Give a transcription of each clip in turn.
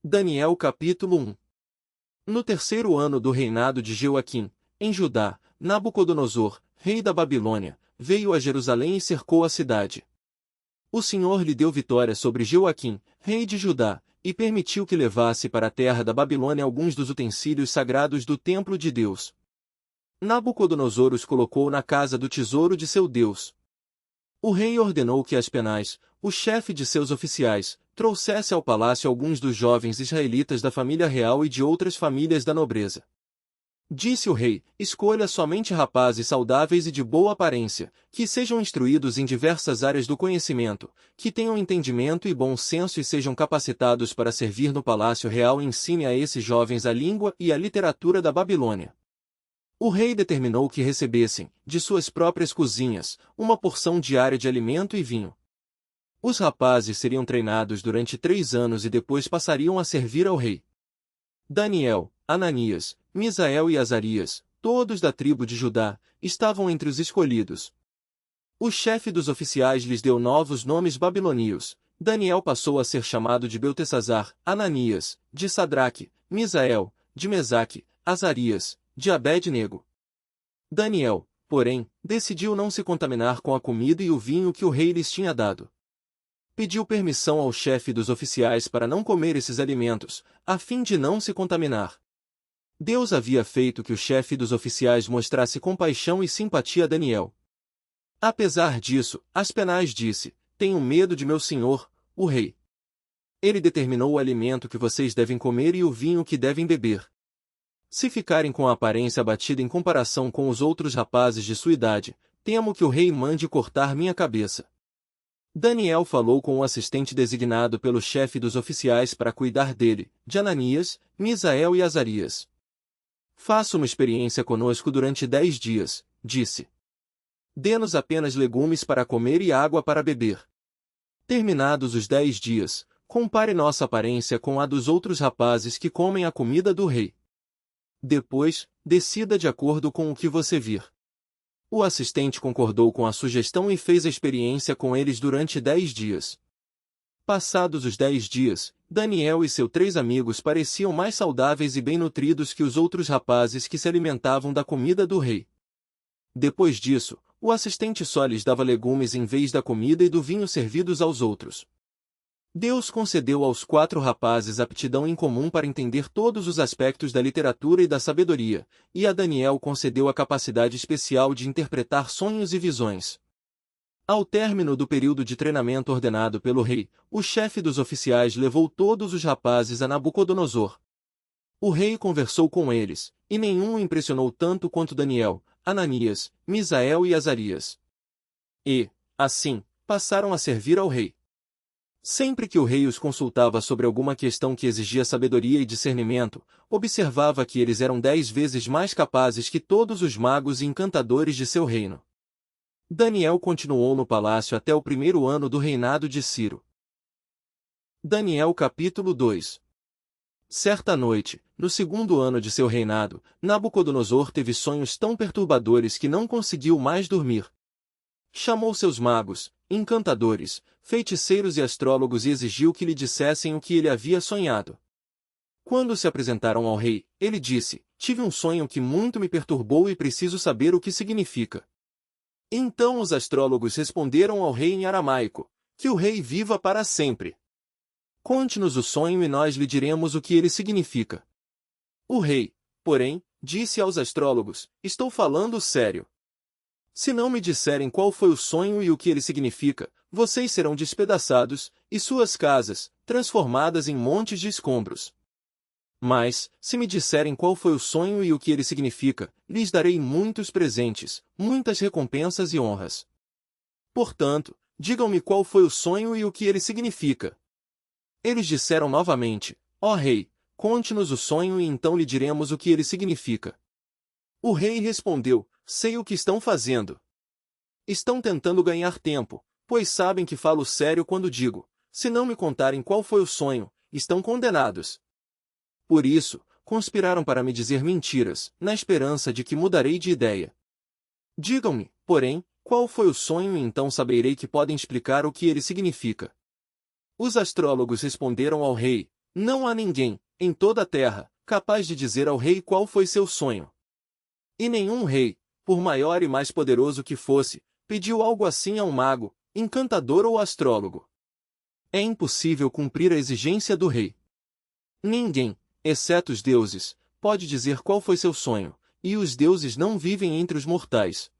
Daniel capítulo 1. No terceiro ano do reinado de Jeoaquim, em Judá, Nabucodonosor, rei da Babilônia, veio a Jerusalém e cercou a cidade. O Senhor lhe deu vitória sobre Jeoaquim, rei de Judá, e permitiu que levasse para a terra da Babilônia alguns dos utensílios sagrados do templo de Deus. Nabucodonosor os colocou na casa do tesouro de seu Deus. O rei ordenou que Aspenaz, o chefe de seus oficiais, trouxesse ao palácio alguns dos jovens israelitas da família real e de outras famílias da nobreza. Disse o rei: escolha somente rapazes saudáveis e de boa aparência, que sejam instruídos em diversas áreas do conhecimento, que tenham entendimento e bom senso e sejam capacitados para servir no palácio real e ensine a esses jovens a língua e a literatura da Babilônia. O rei determinou que recebessem, de suas próprias cozinhas, uma porção diária de alimento e vinho. Os rapazes seriam treinados durante 3 anos e depois passariam a servir ao rei. Daniel, Ananias, Misael e Azarias, todos da tribo de Judá, estavam entre os escolhidos. O chefe dos oficiais lhes deu novos nomes babilônios. Daniel passou a ser chamado de Beltesazar, Ananias, de Sadraque, Misael, de Mesaque, Azarias, de Abed-nego. Daniel, porém, decidiu não se contaminar com a comida e o vinho que o rei lhes tinha dado. Pediu permissão ao chefe dos oficiais para não comer esses alimentos, a fim de não se contaminar. Deus havia feito que o chefe dos oficiais mostrasse compaixão e simpatia a Daniel. Apesar disso, Aspenaz disse: tenho medo de meu senhor, o rei. Ele determinou o alimento que vocês devem comer e o vinho que devem beber. Se ficarem com a aparência abatida em comparação com os outros rapazes de sua idade, temo que o rei mande cortar minha cabeça. Daniel falou com o assistente designado pelo chefe dos oficiais para cuidar dele, de Ananias, Misael e Azarias. Faça uma experiência conosco durante 10 dias, disse. Dê-nos apenas legumes para comer e água para beber. Terminados os 10 dias, compare nossa aparência com a dos outros rapazes que comem a comida do rei. Depois, decida de acordo com o que você vir. O assistente concordou com a sugestão e fez a experiência com eles durante 10 dias. Passados os 10 dias, Daniel e seus 3 amigos pareciam mais saudáveis e bem nutridos que os outros rapazes que se alimentavam da comida do rei. Depois disso, o assistente só lhes dava legumes em vez da comida e do vinho servidos aos outros. Deus concedeu aos 4 rapazes aptidão em comum para entender todos os aspectos da literatura e da sabedoria, e a Daniel concedeu a capacidade especial de interpretar sonhos e visões. Ao término do período de treinamento ordenado pelo rei, o chefe dos oficiais levou todos os rapazes a Nabucodonosor. O rei conversou com eles, e nenhum o impressionou tanto quanto Daniel, Ananias, Misael e Azarias. E, assim, passaram a servir ao rei. Sempre que o rei os consultava sobre alguma questão que exigia sabedoria e discernimento, observava que eles eram 10 vezes mais capazes que todos os magos e encantadores de seu reino. Daniel continuou no palácio até o 1º ano do reinado de Ciro. Daniel capítulo 2. Certa noite, no 2º ano de seu reinado, Nabucodonosor teve sonhos tão perturbadores que não conseguiu mais dormir. Chamou seus magos, encantadores, feiticeiros e astrólogos e exigiu que lhe dissessem o que ele havia sonhado. Quando se apresentaram ao rei, ele disse: tive um sonho que muito me perturbou e preciso saber o que significa. Então os astrólogos responderam ao rei em aramaico: que o rei viva para sempre. Conte-nos o sonho e nós lhe diremos o que ele significa. O rei, porém, disse aos astrólogos: estou falando sério. Se não me disserem qual foi o sonho e o que ele significa, vocês serão despedaçados, e suas casas, transformadas em montes de escombros. Mas, se me disserem qual foi o sonho e o que ele significa, lhes darei muitos presentes, muitas recompensas e honras. Portanto, digam-me qual foi o sonho e o que ele significa. Eles disseram novamente: ó rei, conte-nos o sonho e então lhe diremos o que ele significa. O rei respondeu: sei o que estão fazendo. Estão tentando ganhar tempo, pois sabem que falo sério quando digo: se não me contarem qual foi o sonho, estão condenados. Por isso, conspiraram para me dizer mentiras, na esperança de que mudarei de ideia. Digam-me, porém, qual foi o sonho e então saberei que podem explicar o que ele significa. Os astrólogos responderam ao rei: Não há ninguém, em toda a terra, capaz de dizer ao rei qual foi seu sonho. E nenhum rei, por maior e mais poderoso que fosse, pediu algo assim a um mago, encantador ou astrólogo. É impossível cumprir a exigência do rei. Ninguém, exceto os deuses, pode dizer qual foi seu sonho, e os deuses não vivem entre os mortais.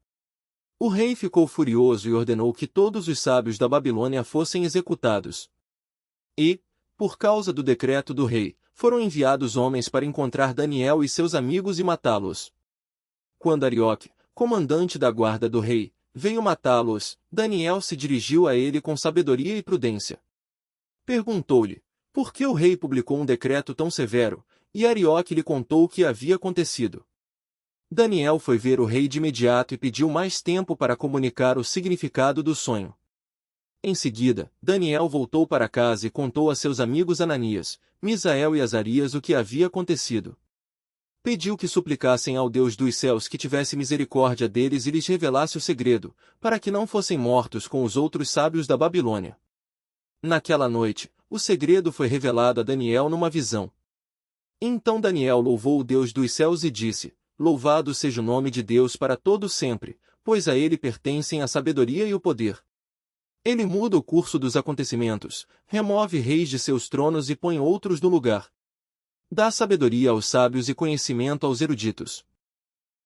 O rei ficou furioso e ordenou que todos os sábios da Babilônia fossem executados. E, por causa do decreto do rei, foram enviados homens para encontrar Daniel e seus amigos e matá-los. Quando Arioque, comandante da guarda do rei, veio matá-los, Daniel se dirigiu a ele com sabedoria e prudência. Perguntou-lhe, por que o rei publicou um decreto tão severo, e Arioque lhe contou o que havia acontecido. Daniel foi ver o rei de imediato e pediu mais tempo para comunicar o significado do sonho. Em seguida, Daniel voltou para casa e contou a seus amigos Ananias, Misael e Azarias o que havia acontecido. Pediu que suplicassem ao Deus dos céus que tivesse misericórdia deles e lhes revelasse o segredo, para que não fossem mortos com os outros sábios da Babilônia. Naquela noite, o segredo foi revelado a Daniel numa visão. Então Daniel louvou o Deus dos céus e disse, louvado seja o nome de Deus para todo sempre, pois a ele pertencem a sabedoria e o poder. Ele muda o curso dos acontecimentos, remove reis de seus tronos e põe outros no lugar. Dá sabedoria aos sábios e conhecimento aos eruditos.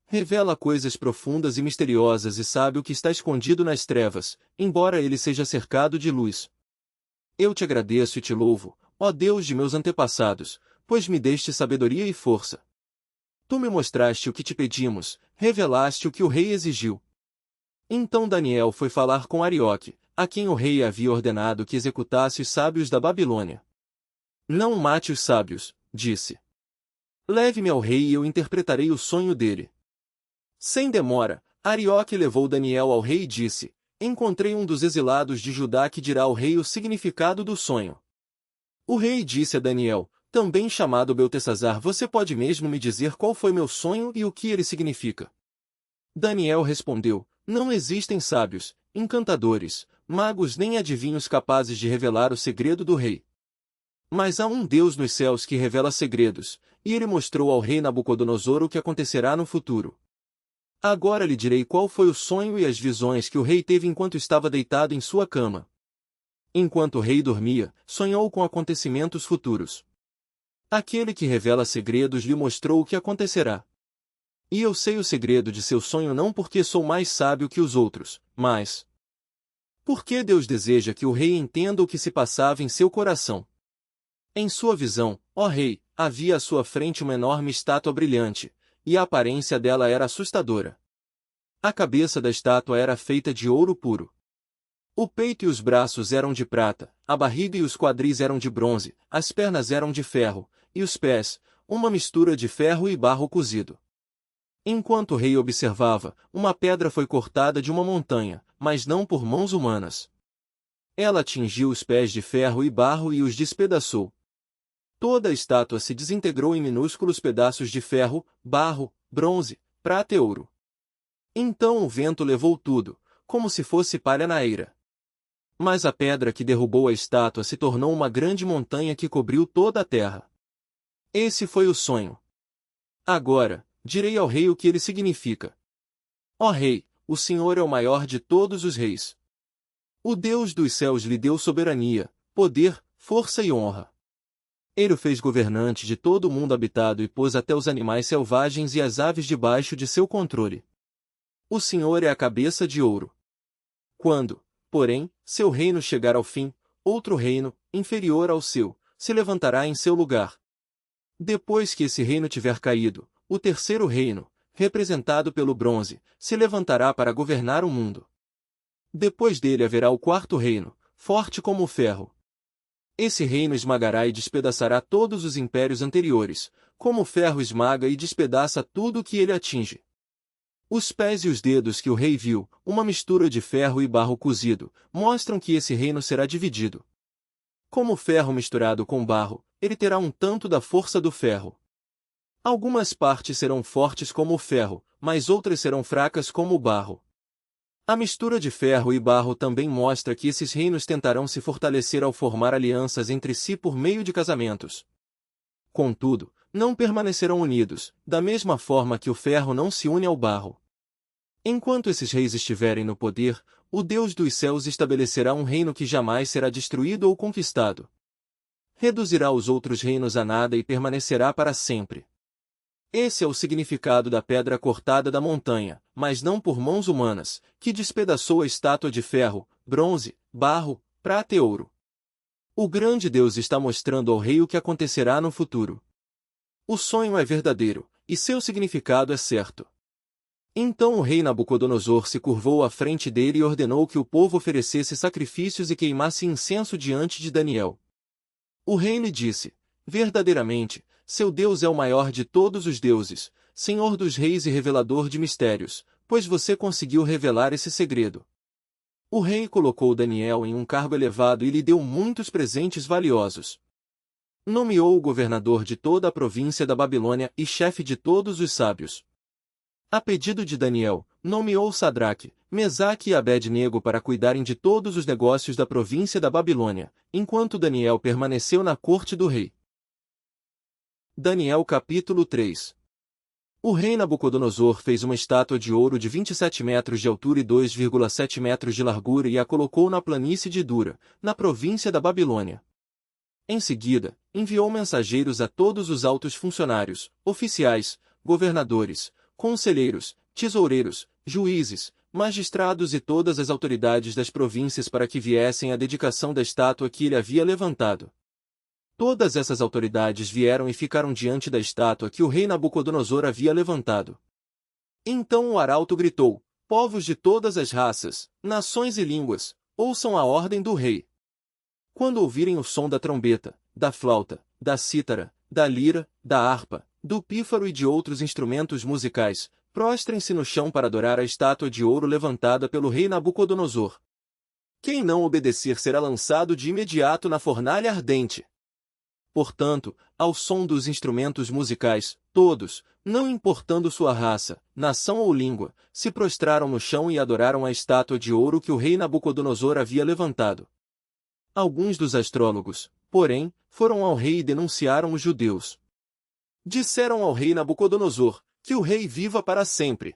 Revela coisas profundas e misteriosas e sabe o que está escondido nas trevas, embora ele seja cercado de luz. Eu te agradeço e te louvo, ó Deus de meus antepassados, pois me deste sabedoria e força. Tu me mostraste o que te pedimos, revelaste o que o rei exigiu. Então Daniel foi falar com Arioque, a quem o rei havia ordenado que executasse os sábios da Babilônia. Não mate os sábios, disse. Leve-me ao rei e eu interpretarei o sonho dele. Sem demora, Arioque levou Daniel ao rei e disse, encontrei um dos exilados de Judá que dirá ao rei o significado do sonho. O rei disse a Daniel, também chamado Beltesazar, você pode mesmo me dizer qual foi meu sonho e o que ele significa? Daniel respondeu, não existem sábios, encantadores, magos nem adivinhos capazes de revelar o segredo do rei. Mas há um Deus nos céus que revela segredos, e ele mostrou ao rei Nabucodonosor o que acontecerá no futuro. Agora lhe direi qual foi o sonho e as visões que o rei teve enquanto estava deitado em sua cama. Enquanto o rei dormia, sonhou com acontecimentos futuros. Aquele que revela segredos lhe mostrou o que acontecerá. E eu sei o segredo de seu sonho não porque sou mais sábio que os outros, mas porque Deus deseja que o rei entenda o que se passava em seu coração. Em sua visão, ó rei, havia à sua frente uma enorme estátua brilhante, e a aparência dela era assustadora. A cabeça da estátua era feita de ouro puro. O peito e os braços eram de prata, a barriga e os quadris eram de bronze, as pernas eram de ferro, e os pés, uma mistura de ferro e barro cozido. Enquanto o rei observava, uma pedra foi cortada de uma montanha, mas não por mãos humanas. Ela atingiu os pés de ferro e barro e os despedaçou. Toda a estátua se desintegrou em minúsculos pedaços de ferro, barro, bronze, prata e ouro. Então o vento levou tudo, como se fosse palha na eira. Mas a pedra que derrubou a estátua se tornou uma grande montanha que cobriu toda a terra. Esse foi o sonho. Agora, direi ao rei o que ele significa. Ó rei, o Senhor é o maior de todos os reis. O Deus dos céus lhe deu soberania, poder, força e honra. Ele o fez governante de todo o mundo habitado e pôs até os animais selvagens e as aves debaixo de seu controle. O Senhor é a cabeça de ouro. Quando, porém, seu reino chegar ao fim, outro reino, inferior ao seu, se levantará em seu lugar. Depois que esse reino tiver caído, o terceiro reino, representado pelo bronze, se levantará para governar o mundo. Depois dele haverá o quarto reino, forte como o ferro. Esse reino esmagará e despedaçará todos os impérios anteriores, como o ferro esmaga e despedaça tudo o que ele atinge. Os pés e os dedos que o rei viu, uma mistura de ferro e barro cozido, mostram que esse reino será dividido. Como o ferro misturado com barro, ele terá um tanto da força do ferro. Algumas partes serão fortes como o ferro, mas outras serão fracas como o barro. A mistura de ferro e barro também mostra que esses reinos tentarão se fortalecer ao formar alianças entre si por meio de casamentos. Contudo, não permanecerão unidos, da mesma forma que o ferro não se une ao barro. Enquanto esses reis estiverem no poder, o Deus dos céus estabelecerá um reino que jamais será destruído ou conquistado. Reduzirá os outros reinos a nada e permanecerá para sempre. Esse é o significado da pedra cortada da montanha, mas não por mãos humanas, que despedaçou a estátua de ferro, bronze, barro, prata e ouro. O grande Deus está mostrando ao rei o que acontecerá no futuro. O sonho é verdadeiro, e seu significado é certo. Então o rei Nabucodonosor se curvou à frente dele e ordenou que o povo oferecesse sacrifícios e queimasse incenso diante de Daniel. O rei lhe disse: verdadeiramente, seu Deus é o maior de todos os deuses, Senhor dos reis e revelador de mistérios, pois você conseguiu revelar esse segredo. O rei colocou Daniel em um cargo elevado e lhe deu muitos presentes valiosos. Nomeou o governador de toda a província da Babilônia e chefe de todos os sábios. A pedido de Daniel, nomeou Sadraque, Mesaque e Abed-nego para cuidarem de todos os negócios da província da Babilônia, enquanto Daniel permaneceu na corte do rei. Daniel capítulo 3. O rei Nabucodonosor fez uma estátua de ouro de 27 metros de altura e 2,7 metros de largura e a colocou na planície de Dura, na província da Babilônia. Em seguida, enviou mensageiros a todos os altos funcionários, oficiais, governadores, conselheiros, tesoureiros, juízes, magistrados e todas as autoridades das províncias para que viessem à dedicação da estátua que ele havia levantado. Todas essas autoridades vieram e ficaram diante da estátua que o rei Nabucodonosor havia levantado. Então o arauto gritou: povos de todas as raças, nações e línguas, ouçam a ordem do rei. Quando ouvirem o som da trombeta, da flauta, da cítara, da lira, da harpa, do pífaro e de outros instrumentos musicais, prostrem-se no chão para adorar a estátua de ouro levantada pelo rei Nabucodonosor. Quem não obedecer será lançado de imediato na fornalha ardente. Portanto, ao som dos instrumentos musicais, todos, não importando sua raça, nação ou língua, se prostraram no chão e adoraram a estátua de ouro que o rei Nabucodonosor havia levantado. Alguns dos astrólogos, porém, foram ao rei e denunciaram os judeus. Disseram ao rei Nabucodonosor: que o rei viva para sempre.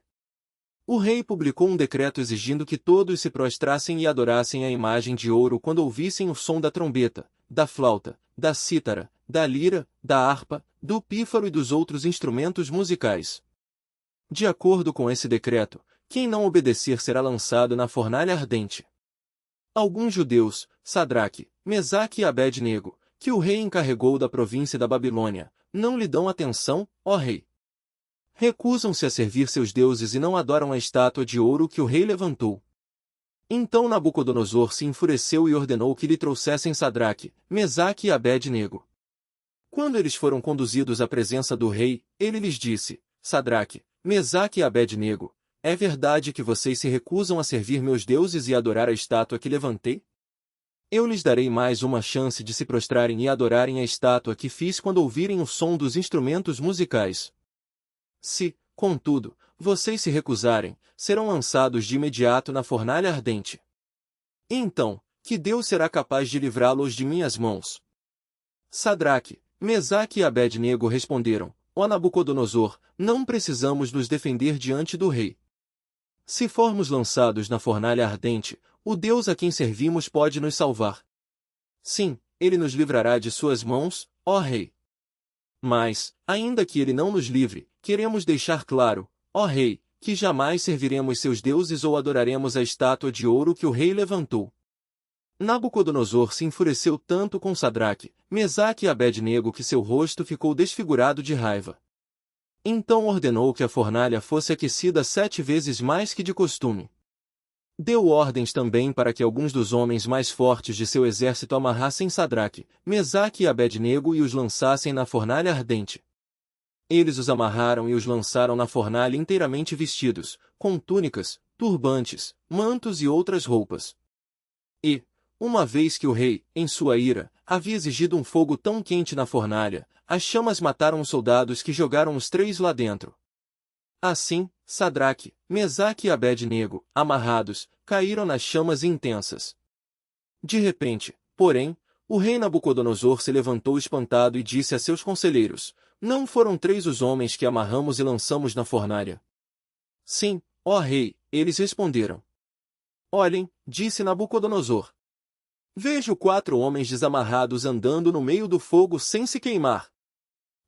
O rei publicou um decreto exigindo que todos se prostrassem e adorassem a imagem de ouro quando ouvissem o som da trombeta, da flauta, da cítara, da lira, da harpa, do pífaro e dos outros instrumentos musicais. De acordo com esse decreto, quem não obedecer será lançado na fornalha ardente. Alguns judeus, Sadraque, Mesaque e Abed-nego, que o rei encarregou da província da Babilônia, não lhe dão atenção, ó rei. Recusam-se a servir seus deuses e não adoram a estátua de ouro que o rei levantou. Então Nabucodonosor se enfureceu e ordenou que lhe trouxessem Sadraque, Mesaque e Abed-nego. Quando eles foram conduzidos à presença do rei, ele lhes disse: Sadraque, Mesaque e Abed-nego, é verdade que vocês se recusam a servir meus deuses e adorar a estátua que levantei? Eu lhes darei mais uma chance de se prostrarem e adorarem a estátua que fiz quando ouvirem o som dos instrumentos musicais. Se, contudo, vocês se recusarem, serão lançados de imediato na fornalha ardente. Então, que Deus será capaz de livrá-los de minhas mãos? Sadraque, Mesaque e Abed-nego responderam: ó Nabucodonosor, não precisamos nos defender diante do rei. Se formos lançados na fornalha ardente, o Deus a quem servimos pode nos salvar. Sim, ele nos livrará de suas mãos, ó rei. Mas, ainda que ele não nos livre, queremos deixar claro, ó rei, que jamais serviremos seus deuses ou adoraremos a estátua de ouro que o rei levantou. Nabucodonosor se enfureceu tanto com Sadraque, Mesaque e Abed-nego que seu rosto ficou desfigurado de raiva. Então ordenou que a fornalha fosse aquecida 7 vezes mais que de costume. Deu ordens também para que alguns dos homens mais fortes de seu exército amarrassem Sadraque, Mesaque e Abed-nego e os lançassem na fornalha ardente. Eles os amarraram e os lançaram na fornalha inteiramente vestidos, com túnicas, turbantes, mantos e outras roupas. E, uma vez que o rei, em sua ira, havia exigido um fogo tão quente na fornalha, as chamas mataram os soldados que jogaram os 3 lá dentro. Assim, Sadraque, Mesaque e Abed-nego, amarrados, caíram nas chamas intensas. De repente, porém, o rei Nabucodonosor se levantou espantado e disse a seus conselheiros: Não foram 3 os homens que amarramos e lançamos na fornalha? Sim, ó rei, eles responderam. Olhem, disse Nabucodonosor. Vejo 4 homens desamarrados andando no meio do fogo sem se queimar.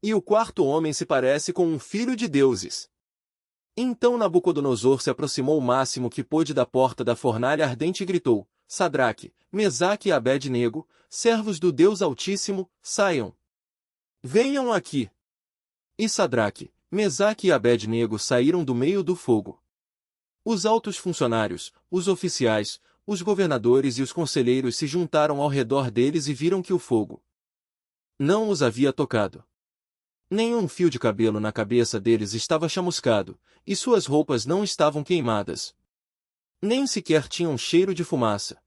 E o 4º homem se parece com um filho de deuses. Então Nabucodonosor se aproximou o máximo que pôde da porta da fornalha ardente e gritou: Sadraque, Mesaque e Abed-nego, servos do Deus Altíssimo, saiam. Venham aqui. E Sadraque, Mesaque e Abed-nego saíram do meio do fogo. Os altos funcionários, os oficiais, os governadores e os conselheiros se juntaram ao redor deles e viram que o fogo não os havia tocado. Nenhum fio de cabelo na cabeça deles estava chamuscado, e suas roupas não estavam queimadas. Nem sequer tinham cheiro de fumaça.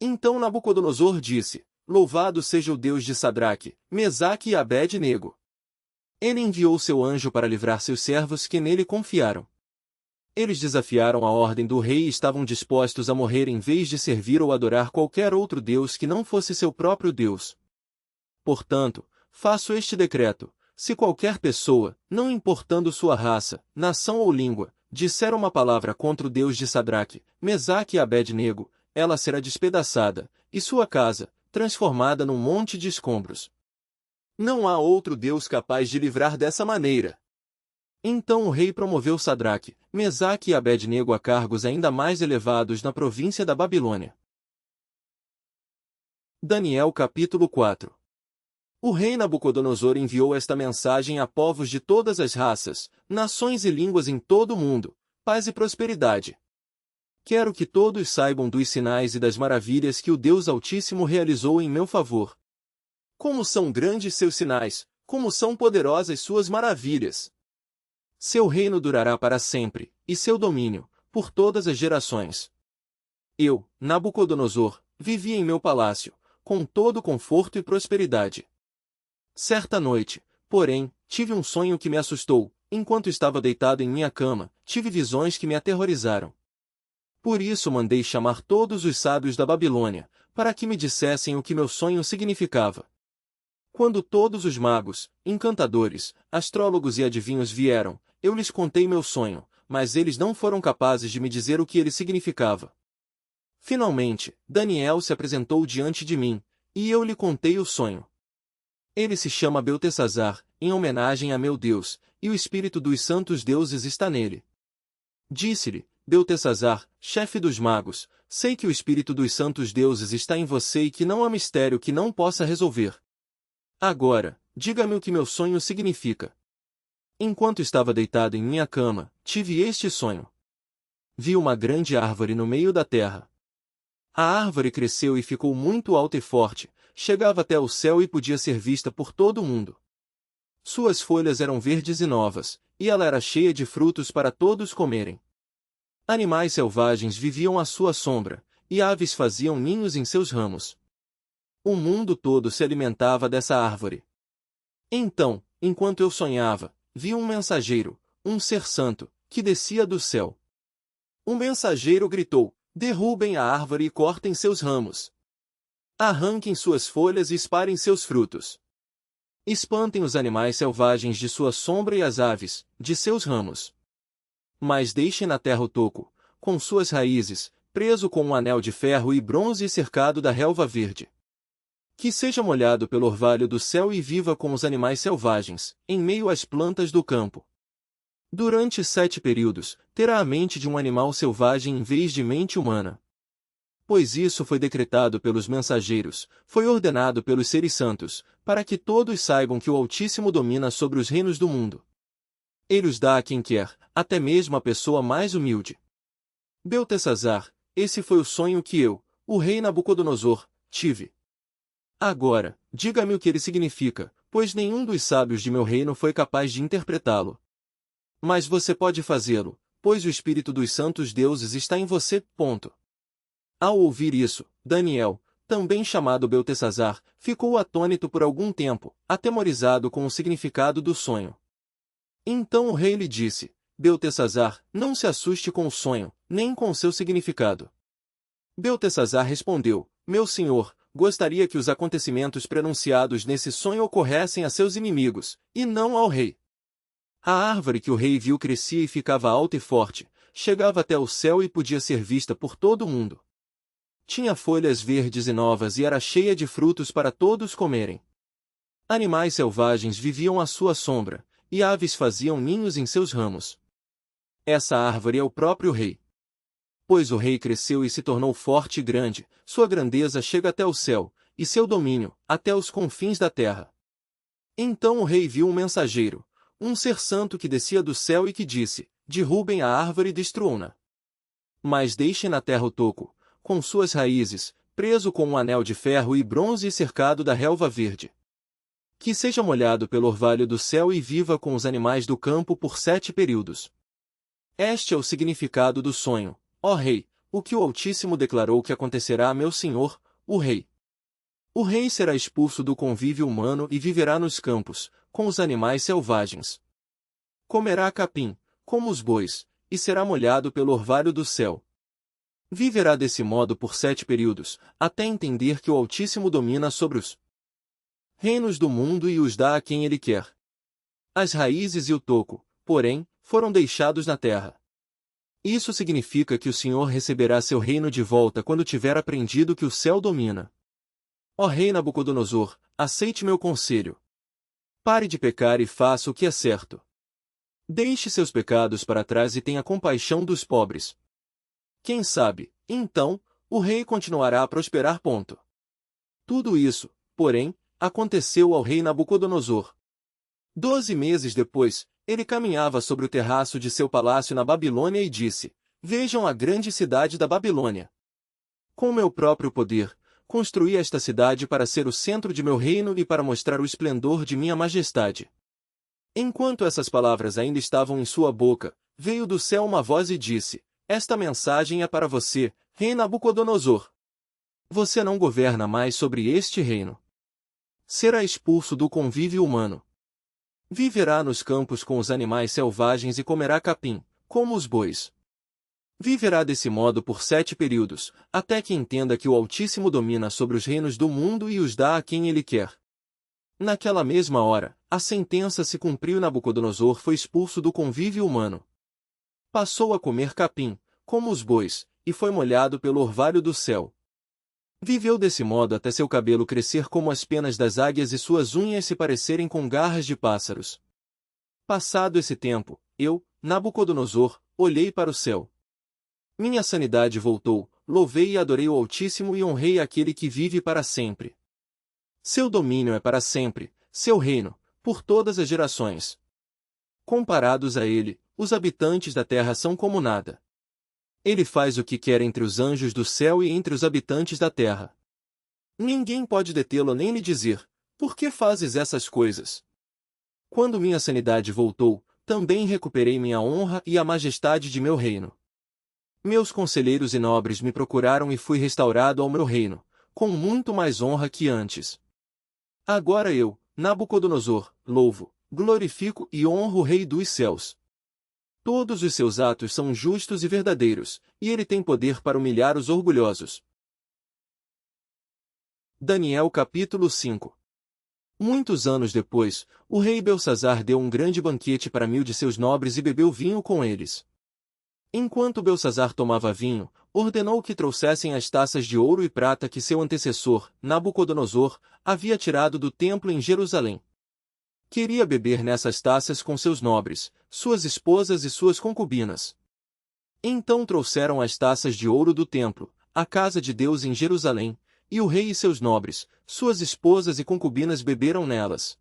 Então Nabucodonosor disse: Louvado seja o Deus de Sadraque, Mesaque e Abed-nego. Ele enviou seu anjo para livrar seus servos que nele confiaram. Eles desafiaram a ordem do rei e estavam dispostos a morrer em vez de servir ou adorar qualquer outro Deus que não fosse seu próprio Deus. Portanto, faço este decreto: se qualquer pessoa, não importando sua raça, nação ou língua, disser uma palavra contra o Deus de Sadraque, Mesaque e Abed-nego, ela será despedaçada, e sua casa, transformada num monte de escombros. Não há outro Deus capaz de livrar dessa maneira. Então o rei promoveu Sadraque, Mesaque e Abed-nego a cargos ainda mais elevados na província da Babilônia. Daniel capítulo 4. O rei Nabucodonosor enviou esta mensagem a povos de todas as raças, nações e línguas em todo o mundo: paz e prosperidade. Quero que todos saibam dos sinais e das maravilhas que o Deus Altíssimo realizou em meu favor. Como são grandes seus sinais, como são poderosas suas maravilhas! Seu reino durará para sempre, e seu domínio, por todas as gerações. Eu, Nabucodonosor, vivi em meu palácio, com todo conforto e prosperidade. Certa noite, porém, tive um sonho que me assustou. Enquanto estava deitado em minha cama, tive visões que me aterrorizaram. Por isso mandei chamar todos os sábios da Babilônia, para que me dissessem o que meu sonho significava. Quando todos os magos, encantadores, astrólogos e adivinhos vieram, eu lhes contei meu sonho, mas eles não foram capazes de me dizer o que ele significava. Finalmente, Daniel se apresentou diante de mim, e eu lhe contei o sonho. Ele se chama Beltesazar, em homenagem a meu Deus, e o espírito dos santos deuses está nele. Disse-lhe: Beltesazar, chefe dos magos, sei que o espírito dos santos deuses está em você e que não há mistério que não possa resolver. Agora, diga-me o que meu sonho significa. Enquanto estava deitado em minha cama, tive este sonho. Vi uma grande árvore no meio da terra. A árvore cresceu e ficou muito alta e forte, chegava até o céu e podia ser vista por todo o mundo. Suas folhas eram verdes e novas, e ela era cheia de frutos para todos comerem. Animais selvagens viviam à sua sombra, e aves faziam ninhos em seus ramos. O mundo todo se alimentava dessa árvore. Então, enquanto eu sonhava, vi um mensageiro, um ser santo, que descia do céu. O mensageiro gritou: derrubem a árvore e cortem seus ramos. Arranquem suas folhas e espalhem seus frutos. Espantem os animais selvagens de sua sombra e as aves, de seus ramos. Mas deixem na terra o toco, com suas raízes, preso com um anel de ferro e bronze e cercado da relva verde. Que seja molhado pelo orvalho do céu e viva com os animais selvagens, em meio às plantas do campo. Durante 7 períodos, terá a mente de um animal selvagem em vez de mente humana. Pois isso foi decretado pelos mensageiros, foi ordenado pelos seres santos, para que todos saibam que o Altíssimo domina sobre os reinos do mundo. Ele os dá a quem quer, até mesmo a pessoa mais humilde. Beltesazar, esse foi o sonho que eu, o rei Nabucodonosor, tive. Agora, diga-me o que ele significa, pois nenhum dos sábios de meu reino foi capaz de interpretá-lo. Mas você pode fazê-lo, pois o espírito dos santos deuses está em você. Ponto. Ao ouvir isso, Daniel, também chamado Beltesazar, ficou atônito por algum tempo, atemorizado com o significado do sonho. Então o rei lhe disse: Beltesazar, não se assuste com o sonho, nem com seu significado. Beltesazar respondeu: Meu senhor, gostaria que os acontecimentos prenunciados nesse sonho ocorressem a seus inimigos, e não ao rei. A árvore que o rei viu crescia e ficava alta e forte, chegava até o céu e podia ser vista por todo o mundo. Tinha folhas verdes e novas e era cheia de frutos para todos comerem. Animais selvagens viviam à sua sombra, e aves faziam ninhos em seus ramos. Essa árvore é o próprio rei. Pois o rei cresceu e se tornou forte e grande, sua grandeza chega até o céu, e seu domínio, até os confins da terra. Então o rei viu um mensageiro, um ser santo que descia do céu e que disse: Derrubem a árvore e destruam-na. Mas deixem na terra o toco, com suas raízes, preso com um anel de ferro e bronze e cercado da relva verde. Que seja molhado pelo orvalho do céu e viva com os animais do campo por 7 períodos. Este é o significado do sonho, ó rei, o que o Altíssimo declarou que acontecerá a meu senhor, o rei. O rei será expulso do convívio humano e viverá nos campos, com os animais selvagens. Comerá capim, como os bois, e será molhado pelo orvalho do céu. Viverá desse modo por 7 períodos, até entender que o Altíssimo domina sobre os reinos do mundo e os dá a quem ele quer. As raízes e o toco, porém, foram deixados na terra. Isso significa que o Senhor receberá seu reino de volta quando tiver aprendido que o céu domina. Ó rei Nabucodonosor, aceite meu conselho. Pare de pecar e faça o que é certo. Deixe seus pecados para trás e tenha compaixão dos pobres. Quem sabe, então, o rei continuará a prosperar. Tudo isso, porém, aconteceu ao rei Nabucodonosor. 12 meses depois, ele caminhava sobre o terraço de seu palácio na Babilônia e disse: Vejam a grande cidade da Babilônia. Com meu próprio poder, construí esta cidade para ser o centro de meu reino e para mostrar o esplendor de minha majestade. Enquanto essas palavras ainda estavam em sua boca, veio do céu uma voz e disse: Esta mensagem é para você, rei Nabucodonosor. Você não governa mais sobre este reino. Será expulso do convívio humano. Viverá nos campos com os animais selvagens e comerá capim, como os bois. Viverá desse modo por 7 períodos, até que entenda que o Altíssimo domina sobre os reinos do mundo e os dá a quem ele quer. Naquela mesma hora, a sentença se cumpriu e Nabucodonosor foi expulso do convívio humano. Passou a comer capim, como os bois, e foi molhado pelo orvalho do céu. Viveu desse modo até seu cabelo crescer como as penas das águias e suas unhas se parecerem com garras de pássaros. Passado esse tempo, eu, Nabucodonosor, olhei para o céu. Minha sanidade voltou, louvei e adorei o Altíssimo e honrei aquele que vive para sempre. Seu domínio é para sempre, seu reino, por todas as gerações. Comparados a ele, os habitantes da terra são como nada. Ele faz o que quer entre os anjos do céu e entre os habitantes da terra. Ninguém pode detê-lo nem lhe dizer: por que fazes essas coisas? Quando minha sanidade voltou, também recuperei minha honra e a majestade de meu reino. Meus conselheiros e nobres me procuraram e fui restaurado ao meu reino, com muito mais honra que antes. Agora eu, Nabucodonosor, louvo, glorifico e honro o Rei dos céus. Todos os seus atos são justos e verdadeiros, e ele tem poder para humilhar os orgulhosos. Daniel capítulo 5. Muitos anos depois, o rei Belsazar deu um grande banquete para 1000 de seus nobres e bebeu vinho com eles. Enquanto Belsazar tomava vinho, ordenou que trouxessem as taças de ouro e prata que seu antecessor, Nabucodonosor, havia tirado do templo em Jerusalém. Queria beber nessas taças com seus nobres, suas esposas e suas concubinas. Então trouxeram as taças de ouro do templo, a casa de Deus em Jerusalém, e o rei e seus nobres, suas esposas e concubinas beberam nelas.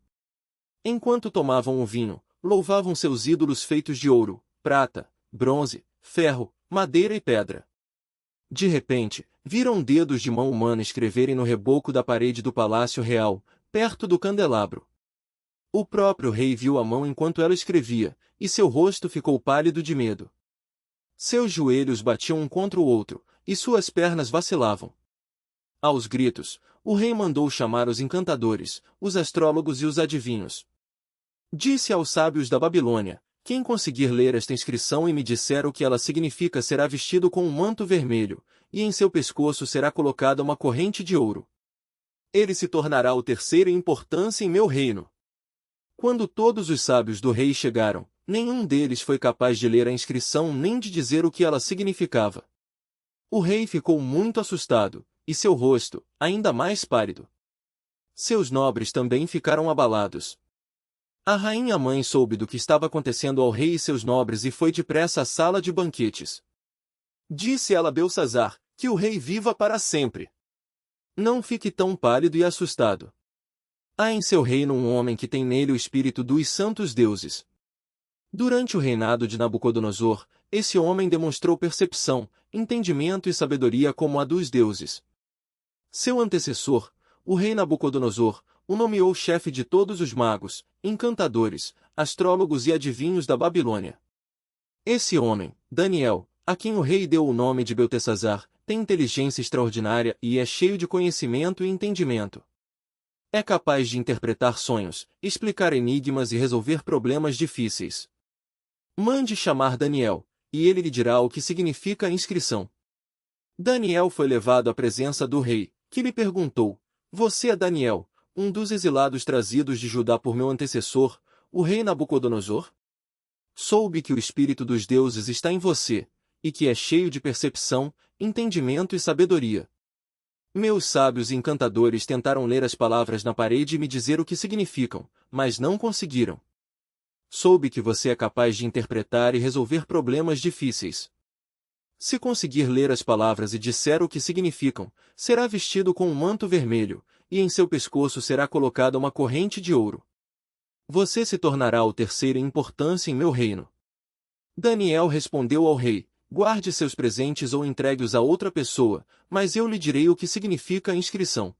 Enquanto tomavam o vinho, louvavam seus ídolos feitos de ouro, prata, bronze, ferro, madeira e pedra. De repente, viram dedos de mão humana escreverem no reboco da parede do palácio real, perto do candelabro. O próprio rei viu a mão enquanto ela escrevia, e seu rosto ficou pálido de medo. Seus joelhos batiam um contra o outro, e suas pernas vacilavam. Aos gritos, o rei mandou chamar os encantadores, os astrólogos e os adivinhos. Disse aos sábios da Babilônia: Quem conseguir ler esta inscrição e me disser o que ela significa será vestido com um manto vermelho, e em seu pescoço será colocada uma corrente de ouro. Ele se tornará o terceiro em importância em meu reino. Quando todos os sábios do rei chegaram, nenhum deles foi capaz de ler a inscrição nem de dizer o que ela significava. O rei ficou muito assustado, e seu rosto, ainda mais pálido. Seus nobres também ficaram abalados. A rainha-mãe soube do que estava acontecendo ao rei e seus nobres e foi depressa à sala de banquetes. Disse ela a Belsazzar, que o rei viva para sempre. Não fique tão pálido e assustado. Há em seu reino um homem que tem nele o espírito dos santos deuses. Durante o reinado de Nabucodonosor, esse homem demonstrou percepção, entendimento e sabedoria como a dos deuses. Seu antecessor, o rei Nabucodonosor, o nomeou chefe de todos os magos, encantadores, astrólogos e adivinhos da Babilônia. Esse homem, Daniel, a quem o rei deu o nome de Beltesazar, tem inteligência extraordinária e é cheio de conhecimento e entendimento. É capaz de interpretar sonhos, explicar enigmas e resolver problemas difíceis. Mande chamar Daniel, e ele lhe dirá o que significa a inscrição. Daniel foi levado à presença do rei, que lhe perguntou: Você é Daniel, um dos exilados trazidos de Judá por meu antecessor, o rei Nabucodonosor? Soube que o espírito dos deuses está em você, e que é cheio de percepção, entendimento e sabedoria. Meus sábios e encantadores tentaram ler as palavras na parede e me dizer o que significam, mas não conseguiram. Soube que você é capaz de interpretar e resolver problemas difíceis. Se conseguir ler as palavras e disser o que significam, será vestido com um manto vermelho, e em seu pescoço será colocada uma corrente de ouro. Você se tornará o terceiro em importância em meu reino. Daniel respondeu ao rei: Guarde seus presentes ou entregue-os a outra pessoa, mas eu lhe direi o que significa a inscrição.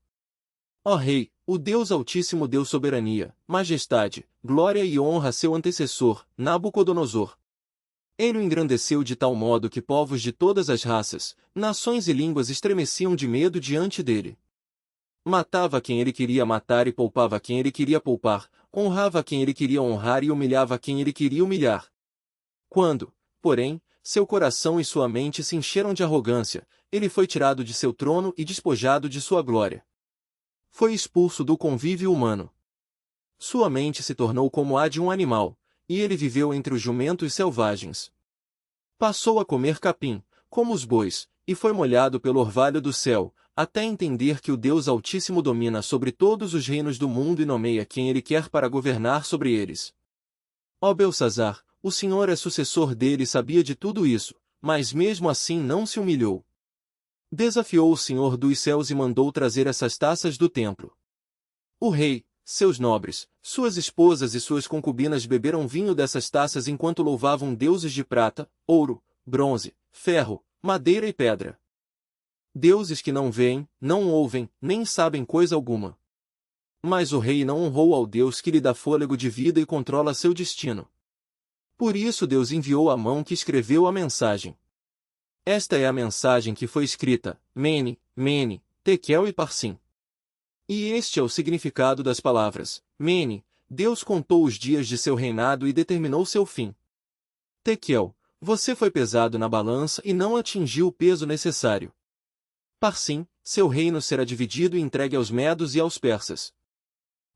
Ó rei, o Deus Altíssimo deu soberania, majestade, glória e honra a seu antecessor, Nabucodonosor. Ele o engrandeceu de tal modo que povos de todas as raças, nações e línguas estremeciam de medo diante dele. Matava quem ele queria matar e poupava quem ele queria poupar, honrava quem ele queria honrar e humilhava quem ele queria humilhar. Quando, porém, seu coração e sua mente se encheram de arrogância, ele foi tirado de seu trono e despojado de sua glória. Foi expulso do convívio humano. Sua mente se tornou como a de um animal, e ele viveu entre os jumentos selvagens. Passou a comer capim, como os bois, e foi molhado pelo orvalho do céu, até entender que o Deus Altíssimo domina sobre todos os reinos do mundo e nomeia quem ele quer para governar sobre eles. Ó Belsazzar, o Senhor é sucessor dele e sabia de tudo isso, mas mesmo assim não se humilhou. Desafiou o Senhor dos céus e mandou trazer essas taças do templo. O rei, seus nobres, suas esposas e suas concubinas beberam vinho dessas taças enquanto louvavam deuses de prata, ouro, bronze, ferro, madeira e pedra. Deuses que não veem, não ouvem, nem sabem coisa alguma. Mas o rei não honrou ao Deus que lhe dá fôlego de vida e controla seu destino. Por isso Deus enviou a mão que escreveu a mensagem. Esta é a mensagem que foi escrita: Mene, Mene, Tekel e Parsim. E este é o significado das palavras: Mene, Deus contou os dias de seu reinado e determinou seu fim. Tekel, você foi pesado na balança e não atingiu o peso necessário. Parsim, seu reino será dividido e entregue aos medos e aos persas.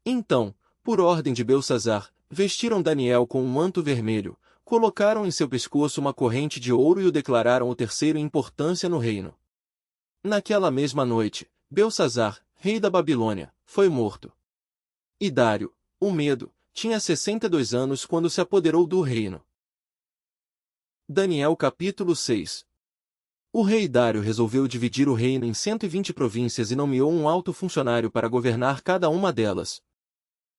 Então, por ordem de Belsazzar, vestiram Daniel com um manto vermelho, colocaram em seu pescoço uma corrente de ouro e o declararam o terceiro em importância no reino. Naquela mesma noite, Belsazzar, rei da Babilônia, foi morto. E Dário, o Medo, tinha 62 anos quando se apoderou do reino. Daniel capítulo 6. O rei Dário resolveu dividir o reino em 120 províncias e nomeou um alto funcionário para governar cada uma delas.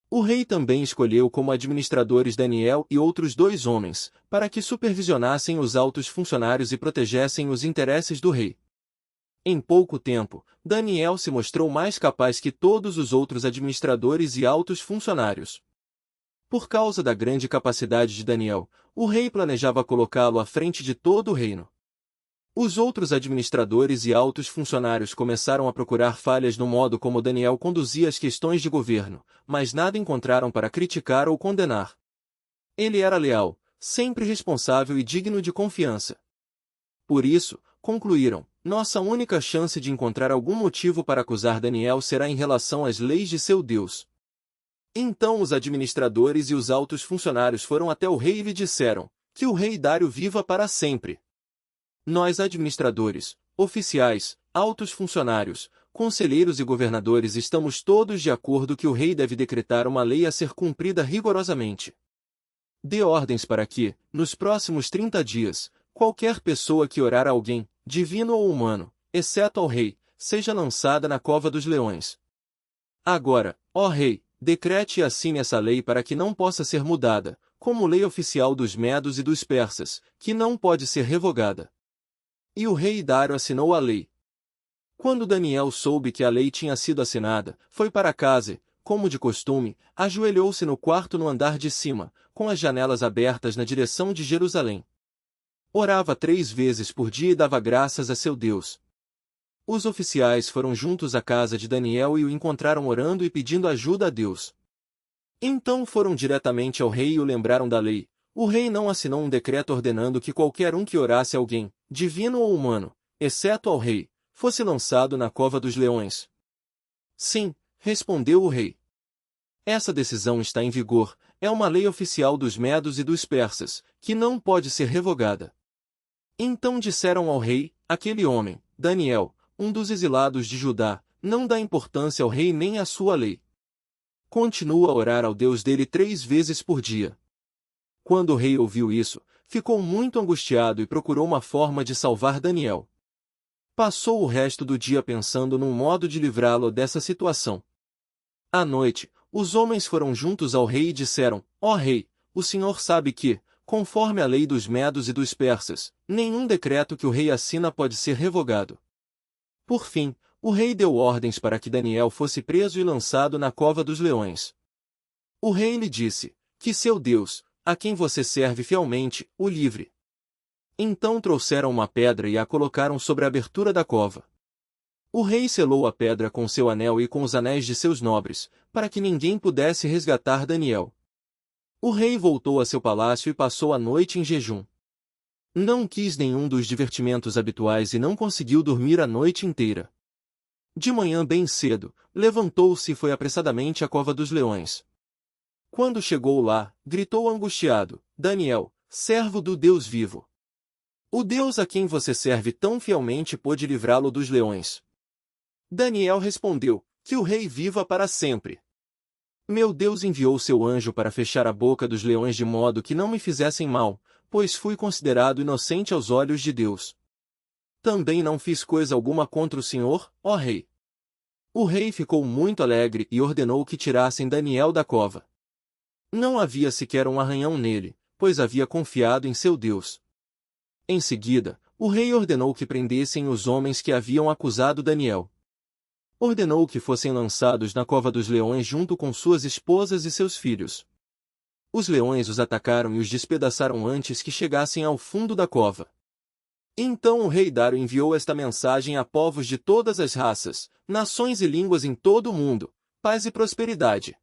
O rei também escolheu como administradores Daniel e outros 2 homens, para que supervisionassem os altos funcionários e protegessem os interesses do rei. Em pouco tempo, Daniel se mostrou mais capaz que todos os outros administradores e altos funcionários. Por causa da grande capacidade de Daniel, o rei planejava colocá-lo à frente de todo o reino. Os outros administradores e altos funcionários começaram a procurar falhas no modo como Daniel conduzia as questões de governo, mas nada encontraram para criticar ou condenar. Ele era leal, sempre responsável e digno de confiança. Por isso, concluíram, nossa única chance de encontrar algum motivo para acusar Daniel será em relação às leis de seu Deus. Então os administradores e os altos funcionários foram até o rei e lhe disseram, que o rei Dário viva para sempre. Nós administradores, oficiais, altos funcionários, conselheiros e governadores estamos todos de acordo que o rei deve decretar uma lei a ser cumprida rigorosamente. Dê ordens para que, nos próximos 30 dias, qualquer pessoa que orar a alguém, divino ou humano, exceto ao rei, seja lançada na cova dos leões. Agora, ó rei, decrete e assine essa lei para que não possa ser mudada, como lei oficial dos medos e dos persas, que não pode ser revogada. E o rei Dário assinou a lei. Quando Daniel soube que a lei tinha sido assinada, foi para casa e, como de costume, ajoelhou-se no quarto no andar de cima, com as janelas abertas na direção de Jerusalém. Orava 3 vezes por dia e dava graças a seu Deus. Os oficiais foram juntos à casa de Daniel e o encontraram orando e pedindo ajuda a Deus. Então foram diretamente ao rei e o lembraram da lei. O rei não assinou um decreto ordenando que qualquer um que orasse a alguém, divino ou humano, exceto ao rei, fosse lançado na cova dos leões. Sim, respondeu o rei. Essa decisão está em vigor, é uma lei oficial dos medos e dos persas, que não pode ser revogada. Então disseram ao rei, aquele homem, Daniel, um dos exilados de Judá, não dá importância ao rei nem à sua lei. Continua a orar ao Deus dele 3 vezes por dia. Quando o rei ouviu isso, ficou muito angustiado e procurou uma forma de salvar Daniel. Passou o resto do dia pensando num modo de livrá-lo dessa situação. À noite, os homens foram juntos ao rei e disseram, ó rei, o senhor sabe que, conforme a lei dos medos e dos persas, nenhum decreto que o rei assina pode ser revogado. Por fim, o rei deu ordens para que Daniel fosse preso e lançado na cova dos leões. O rei lhe disse, que seu Deus, a quem você serve fielmente, o livre. Então trouxeram uma pedra e a colocaram sobre a abertura da cova. O rei selou a pedra com seu anel e com os anéis de seus nobres, para que ninguém pudesse resgatar Daniel. O rei voltou a seu palácio e passou a noite em jejum. Não quis nenhum dos divertimentos habituais e não conseguiu dormir a noite inteira. De manhã bem cedo, levantou-se e foi apressadamente à cova dos leões. Quando chegou lá, gritou angustiado, Daniel, servo do Deus vivo. O Deus a quem você serve tão fielmente pôde livrá-lo dos leões. Daniel respondeu, que o rei viva para sempre. Meu Deus enviou seu anjo para fechar a boca dos leões de modo que não me fizessem mal, pois fui considerado inocente aos olhos de Deus. Também não fiz coisa alguma contra o Senhor, ó rei. O rei ficou muito alegre e ordenou que tirassem Daniel da cova. Não havia sequer um arranhão nele, pois havia confiado em seu Deus. Em seguida, o rei ordenou que prendessem os homens que haviam acusado Daniel. Ordenou que fossem lançados na cova dos leões junto com suas esposas e seus filhos. Os leões os atacaram e os despedaçaram antes que chegassem ao fundo da cova. Então o rei Dário enviou esta mensagem a povos de todas as raças, nações e línguas em todo o mundo: paz e prosperidade.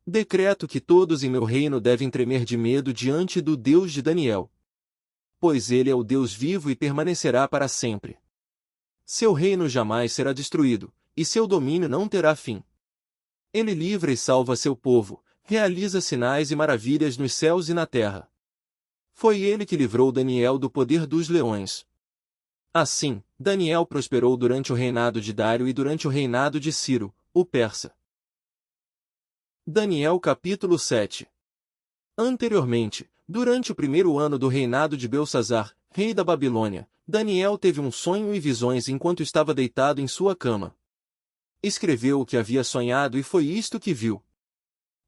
Decreto que todos em meu reino devem tremer de medo diante do Deus de Daniel. Pois ele é o Deus vivo e permanecerá para sempre. Seu reino jamais será destruído, e seu domínio não terá fim. Ele livra e salva seu povo, realiza sinais e maravilhas nos céus e na terra. Foi ele que livrou Daniel do poder dos leões. Assim, Daniel prosperou durante o reinado de Dário e durante o reinado de Ciro, o persa. Daniel capítulo 7. Anteriormente, durante o 1º ano do reinado de Belsazar, rei da Babilônia, Daniel teve um sonho e visões enquanto estava deitado em sua cama. Escreveu o que havia sonhado e foi isto que viu.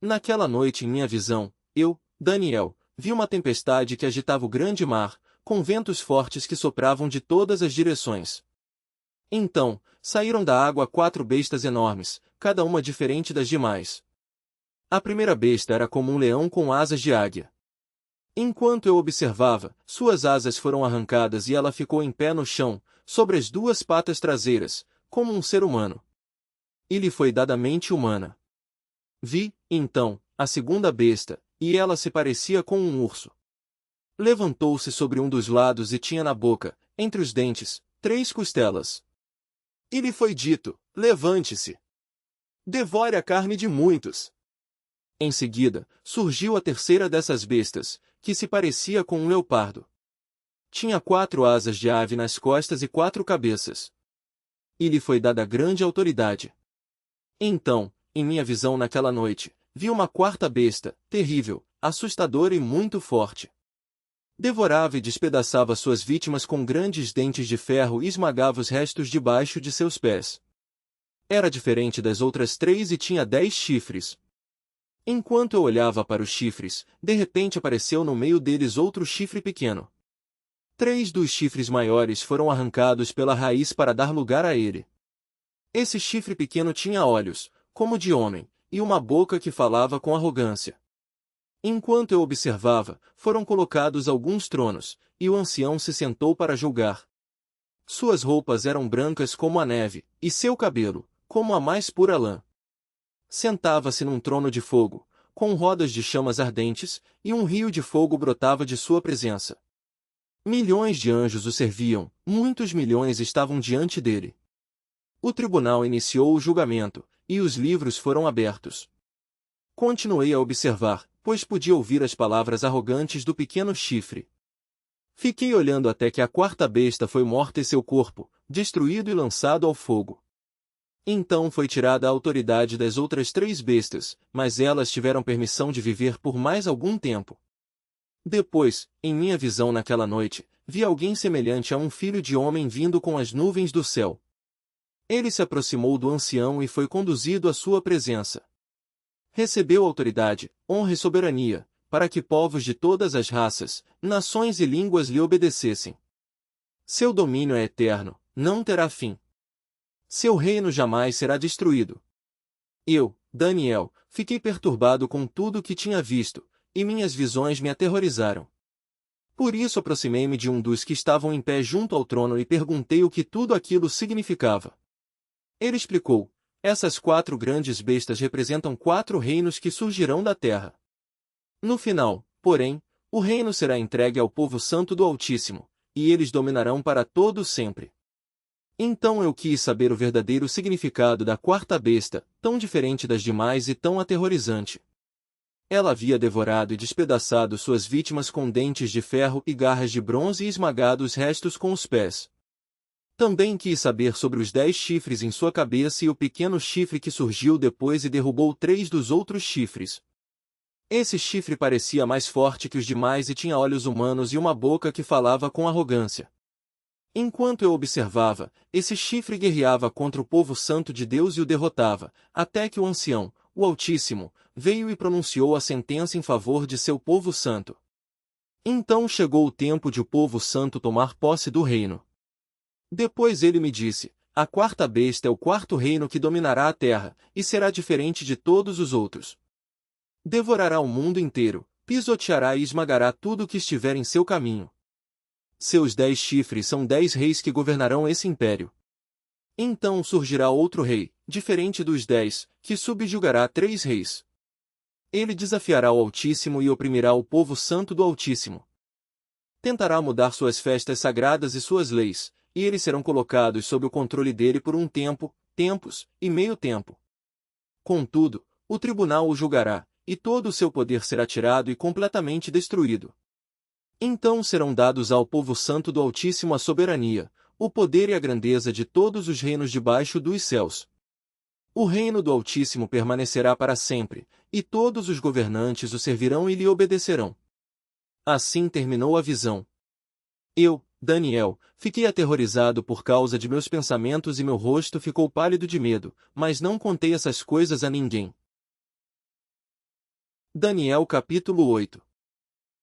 Naquela noite em minha visão, eu, Daniel, vi uma tempestade que agitava o grande mar, com ventos fortes que sopravam de todas as direções. Então, saíram da água 4 bestas enormes, cada uma diferente das demais. A primeira besta era como um leão com asas de águia. Enquanto eu observava, suas asas foram arrancadas e ela ficou em pé no chão, sobre as 2 patas traseiras, como um ser humano. E lhe foi dada mente humana. Vi, então, a segunda besta, e ela se parecia com um urso. Levantou-se sobre um dos lados e tinha na boca, entre os dentes, 3 costelas. E lhe foi dito: levante-se. Devore a carne de muitos. Em seguida, surgiu a terceira dessas bestas, que se parecia com um leopardo. Tinha 4 asas de ave nas costas e 4 cabeças. E lhe foi dada grande autoridade. Então, em minha visão naquela noite, vi uma quarta besta, terrível, assustadora e muito forte. Devorava e despedaçava suas vítimas com grandes dentes de ferro e esmagava os restos debaixo de seus pés. Era diferente das outras 3 e tinha 10 chifres. Enquanto eu olhava para os chifres, de repente apareceu no meio deles outro chifre pequeno. 3 dos chifres maiores foram arrancados pela raiz para dar lugar a ele. Esse chifre pequeno tinha olhos, como de homem, e uma boca que falava com arrogância. Enquanto eu observava, foram colocados alguns tronos, e o ancião se sentou para julgar. Suas roupas eram brancas como a neve, e seu cabelo, como a mais pura lã. Sentava-se num trono de fogo, com rodas de chamas ardentes, e um rio de fogo brotava de sua presença. Milhões de anjos o serviam, muitos milhões estavam diante dele. O tribunal iniciou o julgamento, e os livros foram abertos. Continuei a observar, pois podia ouvir as palavras arrogantes do pequeno chifre. Fiquei olhando até que a quarta besta foi morta e seu corpo, destruído e lançado ao fogo. Então foi tirada a autoridade das outras 3 bestas, mas elas tiveram permissão de viver por mais algum tempo. Depois, em minha visão naquela noite, vi alguém semelhante a um filho de homem vindo com as nuvens do céu. Ele se aproximou do ancião e foi conduzido à sua presença. Recebeu autoridade, honra e soberania, para que povos de todas as raças, nações e línguas lhe obedecessem. Seu domínio é eterno, não terá fim. Seu reino jamais será destruído. Eu, Daniel, fiquei perturbado com tudo o que tinha visto, e minhas visões me aterrorizaram. Por isso aproximei-me de um dos que estavam em pé junto ao trono e perguntei o que tudo aquilo significava. Ele explicou: essas 4 grandes bestas representam 4 reinos que surgirão da terra. No final, porém, o reino será entregue ao povo santo do Altíssimo, e eles dominarão para todo sempre. Então eu quis saber o verdadeiro significado da quarta besta, tão diferente das demais e tão aterrorizante. Ela havia devorado e despedaçado suas vítimas com dentes de ferro e garras de bronze e esmagado os restos com os pés. Também quis saber sobre os 10 chifres em sua cabeça e o pequeno chifre que surgiu depois e derrubou 3 dos outros chifres. Esse chifre parecia mais forte que os demais e tinha olhos humanos e uma boca que falava com arrogância. Enquanto eu observava, esse chifre guerreava contra o povo santo de Deus e o derrotava, até que o ancião, o Altíssimo, veio e pronunciou a sentença em favor de seu povo santo. Então chegou o tempo de o povo santo tomar posse do reino. Depois ele me disse: a quarta besta é o 4º reino que dominará a terra, e será diferente de todos os outros. Devorará o mundo inteiro, pisoteará e esmagará tudo o que estiver em seu caminho. Seus 10 chifres são 10 reis que governarão esse império. Então surgirá outro rei, diferente dos 10, que subjugará 3 reis. Ele desafiará o Altíssimo e oprimirá o povo santo do Altíssimo. Tentará mudar suas festas sagradas e suas leis, e eles serão colocados sob o controle dele por um tempo, tempos e meio tempo. Contudo, o tribunal o julgará, e todo o seu poder será tirado e completamente destruído. Então serão dados ao povo santo do Altíssimo a soberania, o poder e a grandeza de todos os reinos debaixo dos céus. O reino do Altíssimo permanecerá para sempre, e todos os governantes o servirão e lhe obedecerão. Assim terminou a visão. Eu, Daniel, fiquei aterrorizado por causa de meus pensamentos e meu rosto ficou pálido de medo, mas não contei essas coisas a ninguém. Daniel capítulo 8.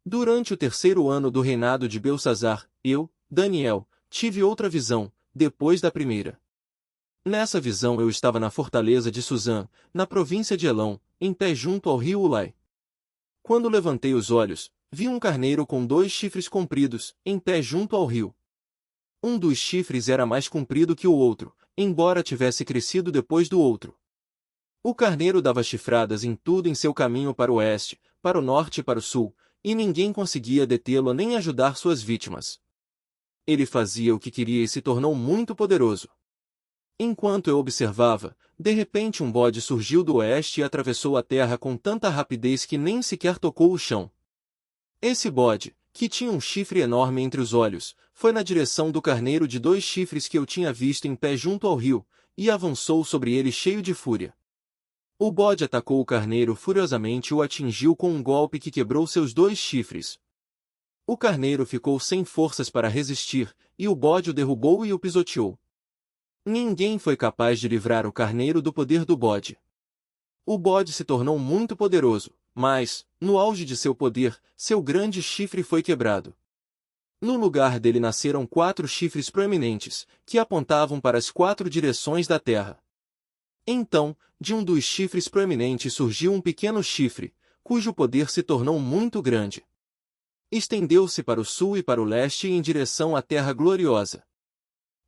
Durante o 3º ano do reinado de Belsazar, eu, Daniel, tive outra visão, depois da primeira. Nessa visão eu estava na fortaleza de Suzã, na província de Elão, em pé junto ao rio Ulai. Quando levantei os olhos, vi um carneiro com 2 chifres compridos, em pé junto ao rio. Um dos chifres era mais comprido que o outro, embora tivesse crescido depois do outro. O carneiro dava chifradas em tudo em seu caminho para o oeste, para o norte e para o sul, e ninguém conseguia detê-lo nem ajudar suas vítimas. Ele fazia o que queria e se tornou muito poderoso. Enquanto eu observava, de repente um bode surgiu do oeste e atravessou a terra com tanta rapidez que nem sequer tocou o chão. Esse bode, que tinha um chifre enorme entre os olhos, foi na direção do carneiro de 2 chifres que eu tinha visto em pé junto ao rio, e avançou sobre ele cheio de fúria. O bode atacou o carneiro furiosamente e o atingiu com um golpe que quebrou seus 2 chifres. O carneiro ficou sem forças para resistir, e o bode o derrubou e o pisoteou. Ninguém foi capaz de livrar o carneiro do poder do bode. O bode se tornou muito poderoso, mas, no auge de seu poder, seu grande chifre foi quebrado. No lugar dele nasceram 4 chifres proeminentes, que apontavam para as 4 direções da terra. Então, de um dos chifres proeminentes surgiu um pequeno chifre, cujo poder se tornou muito grande. Estendeu-se para o sul e para o leste em direção à terra gloriosa.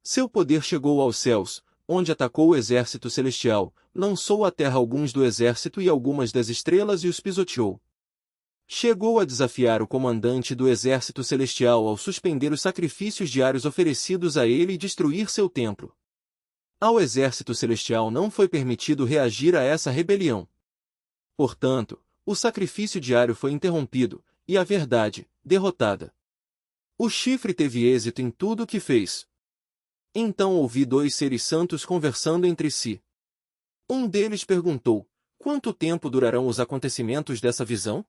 Seu poder chegou aos céus, onde atacou o exército celestial, lançou à terra alguns do exército e algumas das estrelas e os pisoteou. Chegou a desafiar o comandante do exército celestial ao suspender os sacrifícios diários oferecidos a ele e destruir seu templo. Ao exército celestial não foi permitido reagir a essa rebelião. Portanto, o sacrifício diário foi interrompido, e a verdade, derrotada. O chifre teve êxito em tudo o que fez. Então ouvi 2 seres santos conversando entre si. Um deles perguntou: quanto tempo durarão os acontecimentos dessa visão?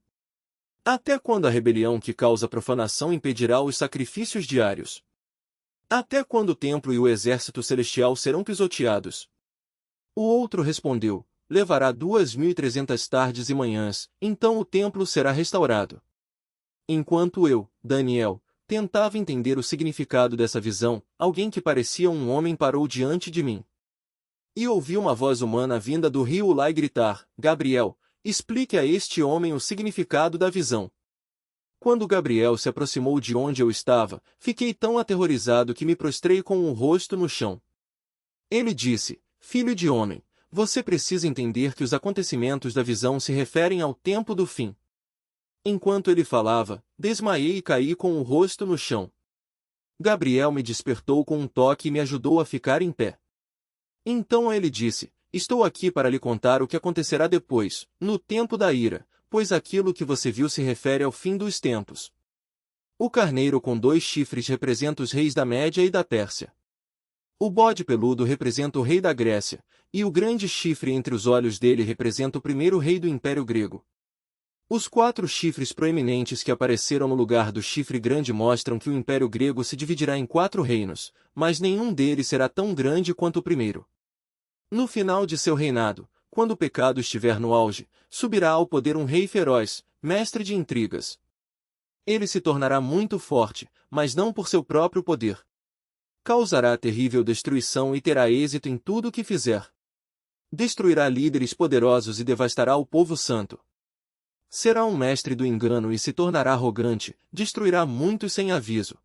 Até quando a rebelião que causa profanação impedirá os sacrifícios diários? Até quando o templo e o exército celestial serão pisoteados? O outro respondeu: levará 2.300 tardes e manhãs, então o templo será restaurado. Enquanto eu, Daniel, tentava entender o significado dessa visão, alguém que parecia um homem parou diante de mim. E ouvi uma voz humana vinda do rio Ulai gritar: Gabriel, explique a este homem o significado da visão. Quando Gabriel se aproximou de onde eu estava, fiquei tão aterrorizado que me prostrei com o rosto no chão. Ele disse: filho de homem, você precisa entender que os acontecimentos da visão se referem ao tempo do fim. Enquanto ele falava, desmaiei e caí com o rosto no chão. Gabriel me despertou com um toque e me ajudou a ficar em pé. Então ele disse: estou aqui para lhe contar o que acontecerá depois, no tempo da ira, pois aquilo que você viu se refere ao fim dos tempos. O carneiro com 2 chifres representa os reis da Média e da Pérsia. O bode peludo representa o rei da Grécia, e o grande chifre entre os olhos dele representa o primeiro rei do Império Grego. Os 4 chifres proeminentes que apareceram no lugar do chifre grande mostram que o Império Grego se dividirá em 4 reinos, mas nenhum deles será tão grande quanto o primeiro. No final de seu reinado, quando o pecado estiver no auge, subirá ao poder um rei feroz, mestre de intrigas. Ele se tornará muito forte, mas não por seu próprio poder. Causará terrível destruição e terá êxito em tudo o que fizer. Destruirá líderes poderosos e devastará o povo santo. Será um mestre do engano e se tornará arrogante, destruirá muitos sem aviso.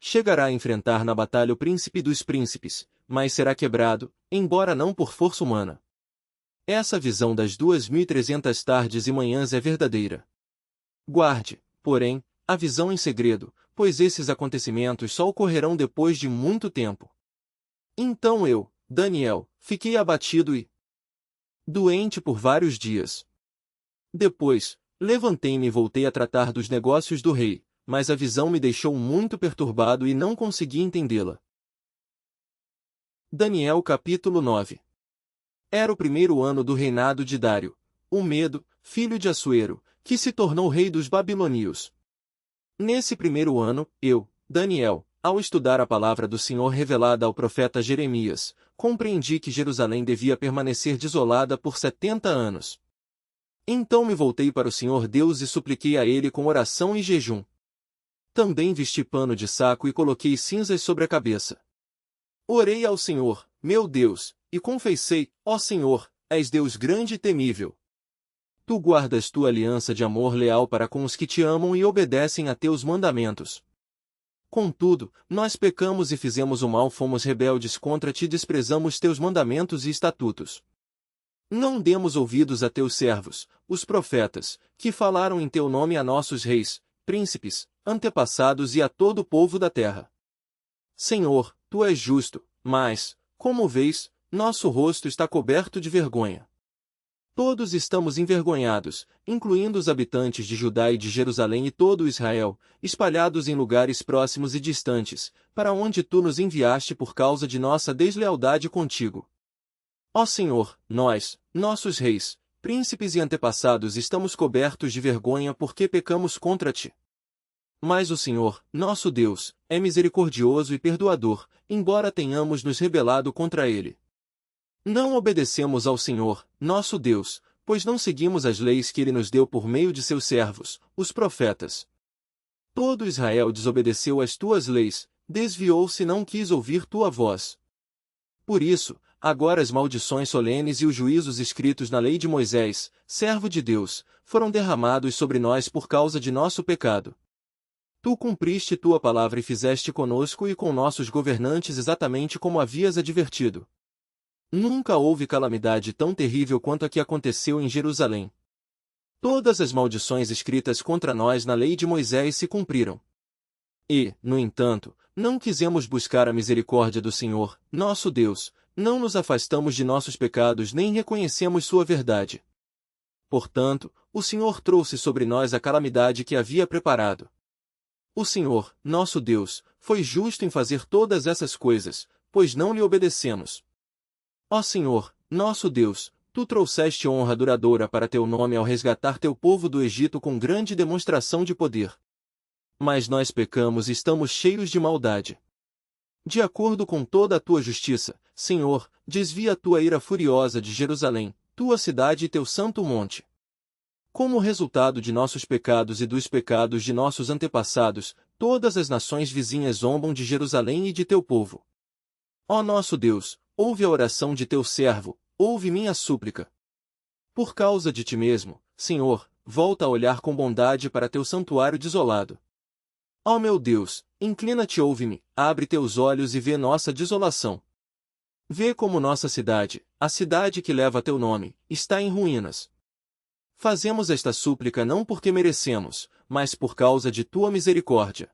Chegará a enfrentar na batalha o príncipe dos príncipes, mas será quebrado, embora não por força humana. Essa visão das 2.300 tardes e manhãs é verdadeira. Guarde, porém, a visão em segredo, pois esses acontecimentos só ocorrerão depois de muito tempo. Então eu, Daniel, fiquei abatido e doente por vários dias. Depois, levantei-me e voltei a tratar dos negócios do rei, mas a visão me deixou muito perturbado e não consegui entendê-la. Daniel capítulo 9. Era o 1º ano do reinado de Dário, o Medo, filho de Assuero, que se tornou rei dos babilônios. Nesse 1º ano, eu, Daniel, ao estudar a palavra do Senhor revelada ao profeta Jeremias, compreendi que Jerusalém devia permanecer desolada por 70 anos. Então me voltei para o Senhor Deus e supliquei a Ele com oração e jejum. Também vesti pano de saco e coloquei cinzas sobre a cabeça. Orei ao Senhor, meu Deus, e confessei: ó Senhor, és Deus grande e temível. Tu guardas tua aliança de amor leal para com os que te amam e obedecem a teus mandamentos. Contudo, nós pecamos e fizemos o mal, fomos rebeldes contra ti e desprezamos teus mandamentos e estatutos. Não demos ouvidos a teus servos, os profetas, que falaram em teu nome a nossos reis, príncipes, antepassados e a todo o povo da terra. Senhor, tu és justo, mas, como vês, nosso rosto está coberto de vergonha. Todos estamos envergonhados, incluindo os habitantes de Judá e de Jerusalém e todo Israel, espalhados em lugares próximos e distantes, para onde tu nos enviaste por causa de nossa deslealdade contigo. Ó Senhor, nós, nossos reis, príncipes e antepassados estamos cobertos de vergonha porque pecamos contra ti. Mas o Senhor, nosso Deus, é misericordioso e perdoador, embora tenhamos nos rebelado contra ele. Não obedecemos ao Senhor, nosso Deus, pois não seguimos as leis que ele nos deu por meio de seus servos, os profetas. Todo Israel desobedeceu às tuas leis, desviou-se e não quis ouvir tua voz. Por isso, agora as maldições solenes e os juízos escritos na lei de Moisés, servo de Deus, foram derramados sobre nós por causa de nosso pecado. Tu cumpriste tua palavra e fizeste conosco e com nossos governantes exatamente como havias advertido. Nunca houve calamidade tão terrível quanto a que aconteceu em Jerusalém. Todas as maldições escritas contra nós na lei de Moisés se cumpriram. E, no entanto, não quisemos buscar a misericórdia do Senhor, nosso Deus, não nos afastamos de nossos pecados nem reconhecemos sua verdade. Portanto, o Senhor trouxe sobre nós a calamidade que havia preparado. O Senhor, nosso Deus, foi justo em fazer todas essas coisas, pois não lhe obedecemos. Ó Senhor, nosso Deus, tu trouxeste honra duradoura para teu nome ao resgatar teu povo do Egito com grande demonstração de poder. Mas nós pecamos e estamos cheios de maldade. De acordo com toda a tua justiça, Senhor, desvia a tua ira furiosa de Jerusalém, tua cidade e teu santo monte. Como resultado de nossos pecados e dos pecados de nossos antepassados, todas as nações vizinhas zombam de Jerusalém e de teu povo. Ó nosso Deus, ouve a oração de teu servo, ouve minha súplica. Por causa de ti mesmo, Senhor, volta a olhar com bondade para teu santuário desolado. Ó meu Deus, inclina-te e ouve-me, abre teus olhos e vê nossa desolação. Vê como nossa cidade, a cidade que leva teu nome, está em ruínas. Fazemos esta súplica não porque merecemos, mas por causa de tua misericórdia.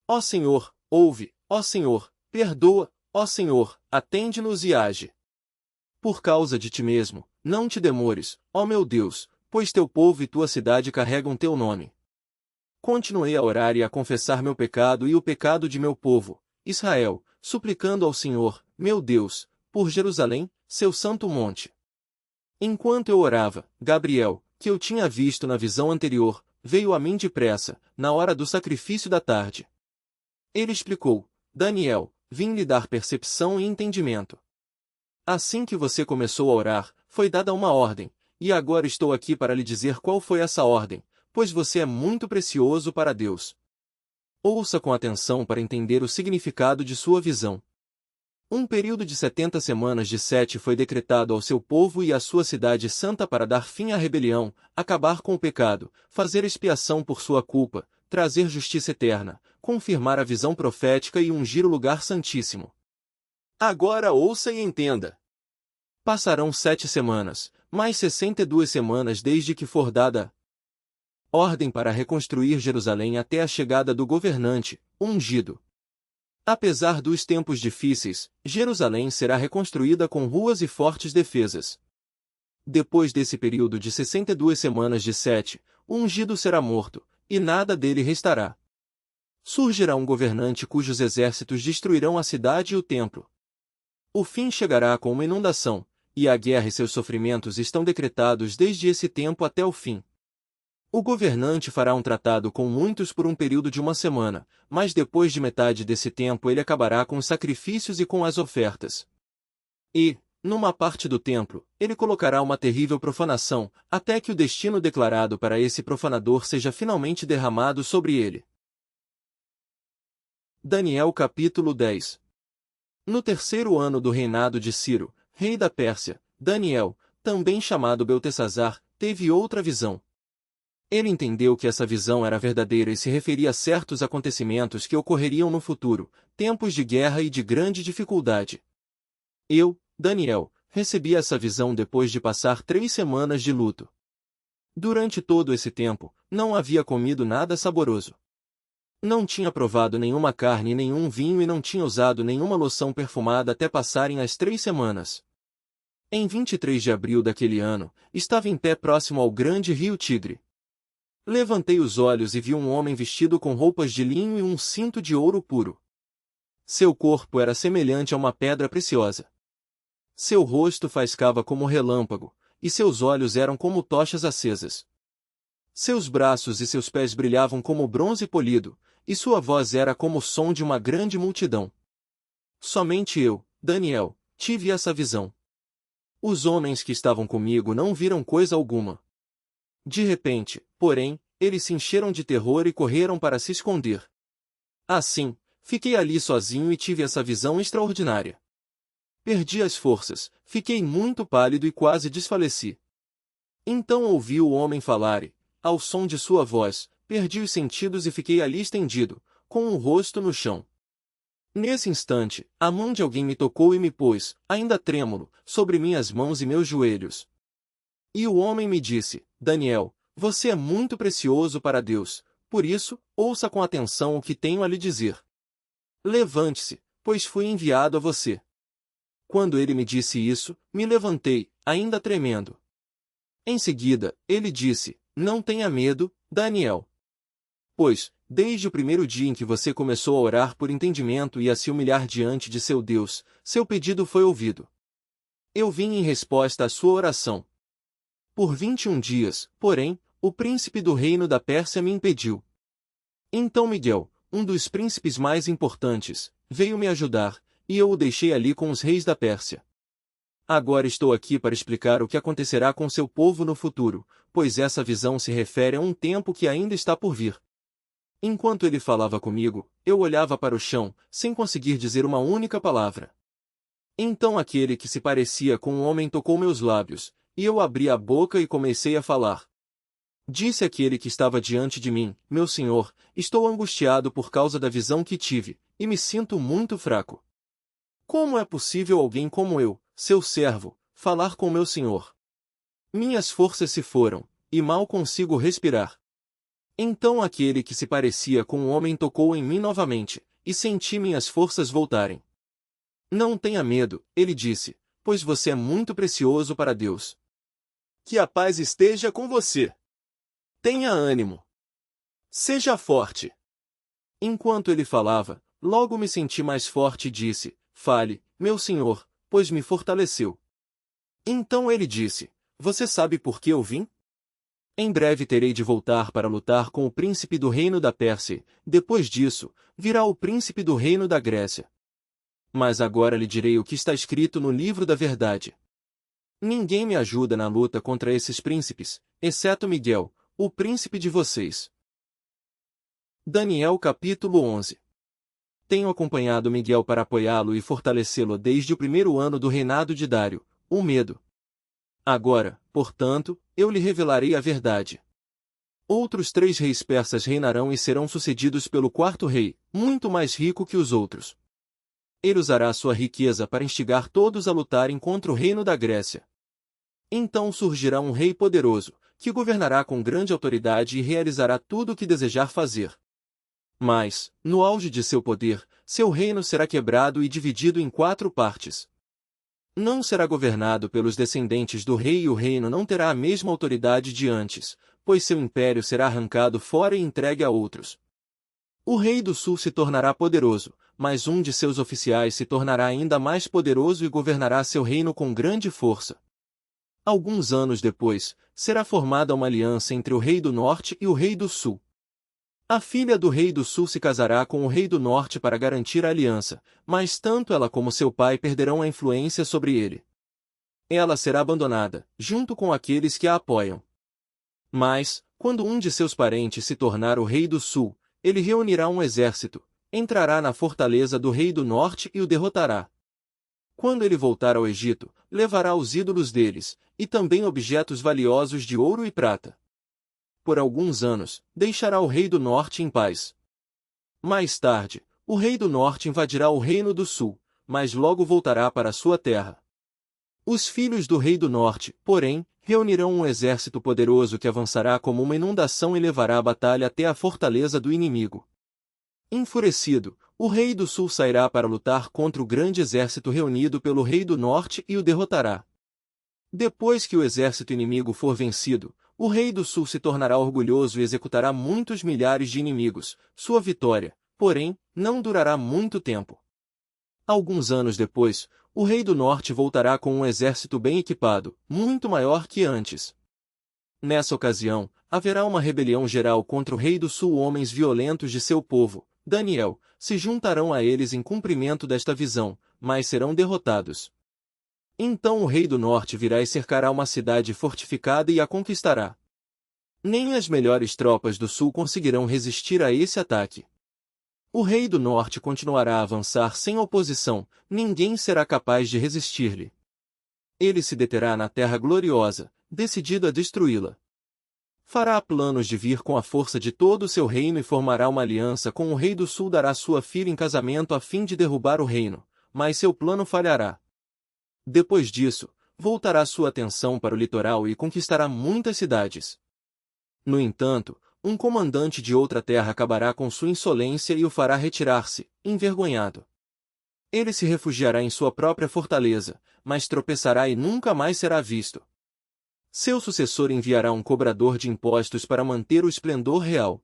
Ó Senhor, ouve, ó Senhor, perdoa, ó Senhor, atende-nos e age. Por causa de ti mesmo, não te demores, ó meu Deus, pois teu povo e tua cidade carregam teu nome. Continuei a orar e a confessar meu pecado e o pecado de meu povo, Israel, suplicando ao Senhor, meu Deus, por Jerusalém, seu santo monte. Enquanto eu orava, Gabriel, que eu tinha visto na visão anterior, veio a mim depressa, na hora do sacrifício da tarde. Ele explicou, Daniel, vim lhe dar percepção e entendimento. Assim que você começou a orar, foi dada uma ordem, e agora estou aqui para lhe dizer qual foi essa ordem, pois você é muito precioso para Deus. Ouça com atenção para entender o significado de sua visão. Um período de 70 semanas de sete foi decretado ao seu povo e à sua cidade santa para dar fim à rebelião, acabar com o pecado, fazer expiação por sua culpa, trazer justiça eterna, confirmar a visão profética e ungir o lugar santíssimo. Agora ouça e entenda. Passarão 7 semanas, mais 62 semanas desde que for dada ordem para reconstruir Jerusalém até a chegada do governante, ungido. Apesar dos tempos difíceis, Jerusalém será reconstruída com ruas e fortes defesas. Depois desse período de 62 semanas de sete, o ungido será morto, e nada dele restará. Surgirá um governante cujos exércitos destruirão a cidade e o templo. O fim chegará com uma inundação, e a guerra e seus sofrimentos estão decretados desde esse tempo até o fim. O governante fará um tratado com muitos por um período de uma semana, mas depois de metade desse tempo ele acabará com os sacrifícios e com as ofertas. E, numa parte do templo, ele colocará uma terrível profanação, até que o destino declarado para esse profanador seja finalmente derramado sobre ele. Daniel capítulo 10. No terceiro ano do reinado de Ciro, rei da Pérsia, Daniel, também chamado Beltesazar, teve outra visão. Ele entendeu que essa visão era verdadeira e se referia a certos acontecimentos que ocorreriam no futuro, tempos de guerra e de grande dificuldade. Eu, Daniel, recebi essa visão depois de passar 3 semanas de luto. Durante todo esse tempo, não havia comido nada saboroso. Não tinha provado nenhuma carne e nenhum vinho e não tinha usado nenhuma loção perfumada até passarem as 3 semanas. Em 23 de abril daquele ano, estava em pé próximo ao grande rio Tigre. Levantei os olhos e vi um homem vestido com roupas de linho e um cinto de ouro puro. Seu corpo era semelhante a uma pedra preciosa. Seu rosto faiscava como relâmpago, e seus olhos eram como tochas acesas. Seus braços e seus pés brilhavam como bronze polido, e sua voz era como o som de uma grande multidão. Somente eu, Daniel, tive essa visão. Os homens que estavam comigo não viram coisa alguma. De repente, porém, eles se encheram de terror e correram para se esconder. Assim, fiquei ali sozinho e tive essa visão extraordinária. Perdi as forças, fiquei muito pálido e quase desfaleci. Então ouvi o homem falar e, ao som de sua voz, perdi os sentidos e fiquei ali estendido, com o rosto no chão. Nesse instante, a mão de alguém me tocou e me pôs, ainda trêmulo, sobre minhas mãos e meus joelhos. E o homem me disse: Daniel, você é muito precioso para Deus, por isso, ouça com atenção o que tenho a lhe dizer. Levante-se, pois fui enviado a você. Quando ele me disse isso, me levantei, ainda tremendo. Em seguida, ele disse: Não tenha medo, Daniel. Pois, desde o primeiro dia em que você começou a orar por entendimento e a se humilhar diante de seu Deus, seu pedido foi ouvido. Eu vim em resposta à sua oração. Por 21 dias, porém, o príncipe do reino da Pérsia me impediu. Então Miguel, um dos príncipes mais importantes, veio me ajudar, e eu o deixei ali com os reis da Pérsia. Agora estou aqui para explicar o que acontecerá com seu povo no futuro, pois essa visão se refere a um tempo que ainda está por vir. Enquanto ele falava comigo, eu olhava para o chão, sem conseguir dizer uma única palavra. Então aquele que se parecia com um homem tocou meus lábios, e eu abri a boca e comecei a falar. Disse aquele que estava diante de mim: Meu senhor, estou angustiado por causa da visão que tive, e me sinto muito fraco. Como é possível alguém como eu, seu servo, falar com meu senhor? Minhas forças se foram, e mal consigo respirar. Então aquele que se parecia com um homem tocou em mim novamente, e senti minhas forças voltarem. Não tenha medo, ele disse, pois você é muito precioso para Deus. Que a paz esteja com você. Tenha ânimo. Seja forte. Enquanto ele falava, logo me senti mais forte e disse: Fale, meu senhor, pois me fortaleceu. Então ele disse: Você sabe por que eu vim? Em breve terei de voltar para lutar com o príncipe do reino da Pérsia, depois disso, virá o príncipe do reino da Grécia. Mas agora lhe direi o que está escrito no livro da verdade. Ninguém me ajuda na luta contra esses príncipes, exceto Miguel, o príncipe de vocês. Daniel capítulo 11. Tenho acompanhado Miguel para apoiá-lo e fortalecê-lo desde o primeiro ano do reinado de Dário, o Medo. Agora, portanto, eu lhe revelarei a verdade. Outros 3 reis persas reinarão e serão sucedidos pelo 4º rei, muito mais rico que os outros. Ele usará sua riqueza para instigar todos a lutarem contra o reino da Grécia. Então surgirá um rei poderoso, que governará com grande autoridade e realizará tudo o que desejar fazer. Mas, no auge de seu poder, seu reino será quebrado e dividido em 4 partes. Não será governado pelos descendentes do rei e o reino não terá a mesma autoridade de antes, pois seu império será arrancado fora e entregue a outros. O rei do sul se tornará poderoso, mas um de seus oficiais se tornará ainda mais poderoso e governará seu reino com grande força. Alguns anos depois, será formada uma aliança entre o rei do norte e o rei do sul. A filha do rei do sul se casará com o rei do norte para garantir a aliança, mas tanto ela como seu pai perderão a influência sobre ele. Ela será abandonada, junto com aqueles que a apoiam. Mas, quando um de seus parentes se tornar o rei do sul, ele reunirá um exército, entrará na fortaleza do rei do norte e o derrotará. Quando ele voltar ao Egito, levará os ídolos deles, e também objetos valiosos de ouro e prata. Por alguns anos, deixará o rei do norte em paz. Mais tarde, o rei do norte invadirá o reino do sul, mas logo voltará para sua terra. Os filhos do rei do norte, porém, reunirão um exército poderoso que avançará como uma inundação e levará a batalha até a fortaleza do inimigo. Enfurecido, o rei do sul sairá para lutar contra o grande exército reunido pelo rei do norte e o derrotará. Depois que o exército inimigo for vencido, o rei do sul se tornará orgulhoso e executará muitos milhares de inimigos. Sua vitória, porém, não durará muito tempo. Alguns anos depois, o rei do norte voltará com um exército bem equipado, muito maior que antes. Nessa ocasião, haverá uma rebelião geral contra o rei do sul. Homens violentos de seu povo, Daniel, se juntarão a eles em cumprimento desta visão, mas serão derrotados. Então o rei do norte virá e cercará uma cidade fortificada e a conquistará. Nem as melhores tropas do sul conseguirão resistir a esse ataque. O rei do norte continuará a avançar sem oposição, ninguém será capaz de resistir-lhe. Ele se deterá na terra gloriosa, decidido a destruí-la. Fará planos de vir com a força de todo o seu reino e formará uma aliança com o rei do sul. Dará sua filha em casamento a fim de derrubar o reino, mas seu plano falhará. Depois disso, voltará sua atenção para o litoral e conquistará muitas cidades. No entanto, um comandante de outra terra acabará com sua insolência e o fará retirar-se, envergonhado. Ele se refugiará em sua própria fortaleza, mas tropeçará e nunca mais será visto. Seu sucessor enviará um cobrador de impostos para manter o esplendor real.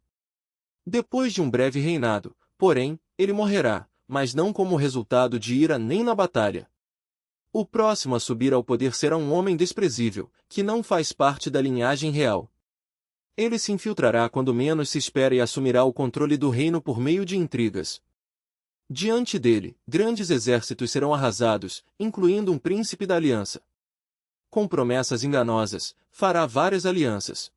Depois de um breve reinado, porém, ele morrerá, mas não como resultado de ira nem na batalha. O próximo a subir ao poder será um homem desprezível, que não faz parte da linhagem real. Ele se infiltrará quando menos se espera e assumirá o controle do reino por meio de intrigas. Diante dele, grandes exércitos serão arrasados, incluindo um príncipe da aliança. Com promessas enganosas, fará várias alianças.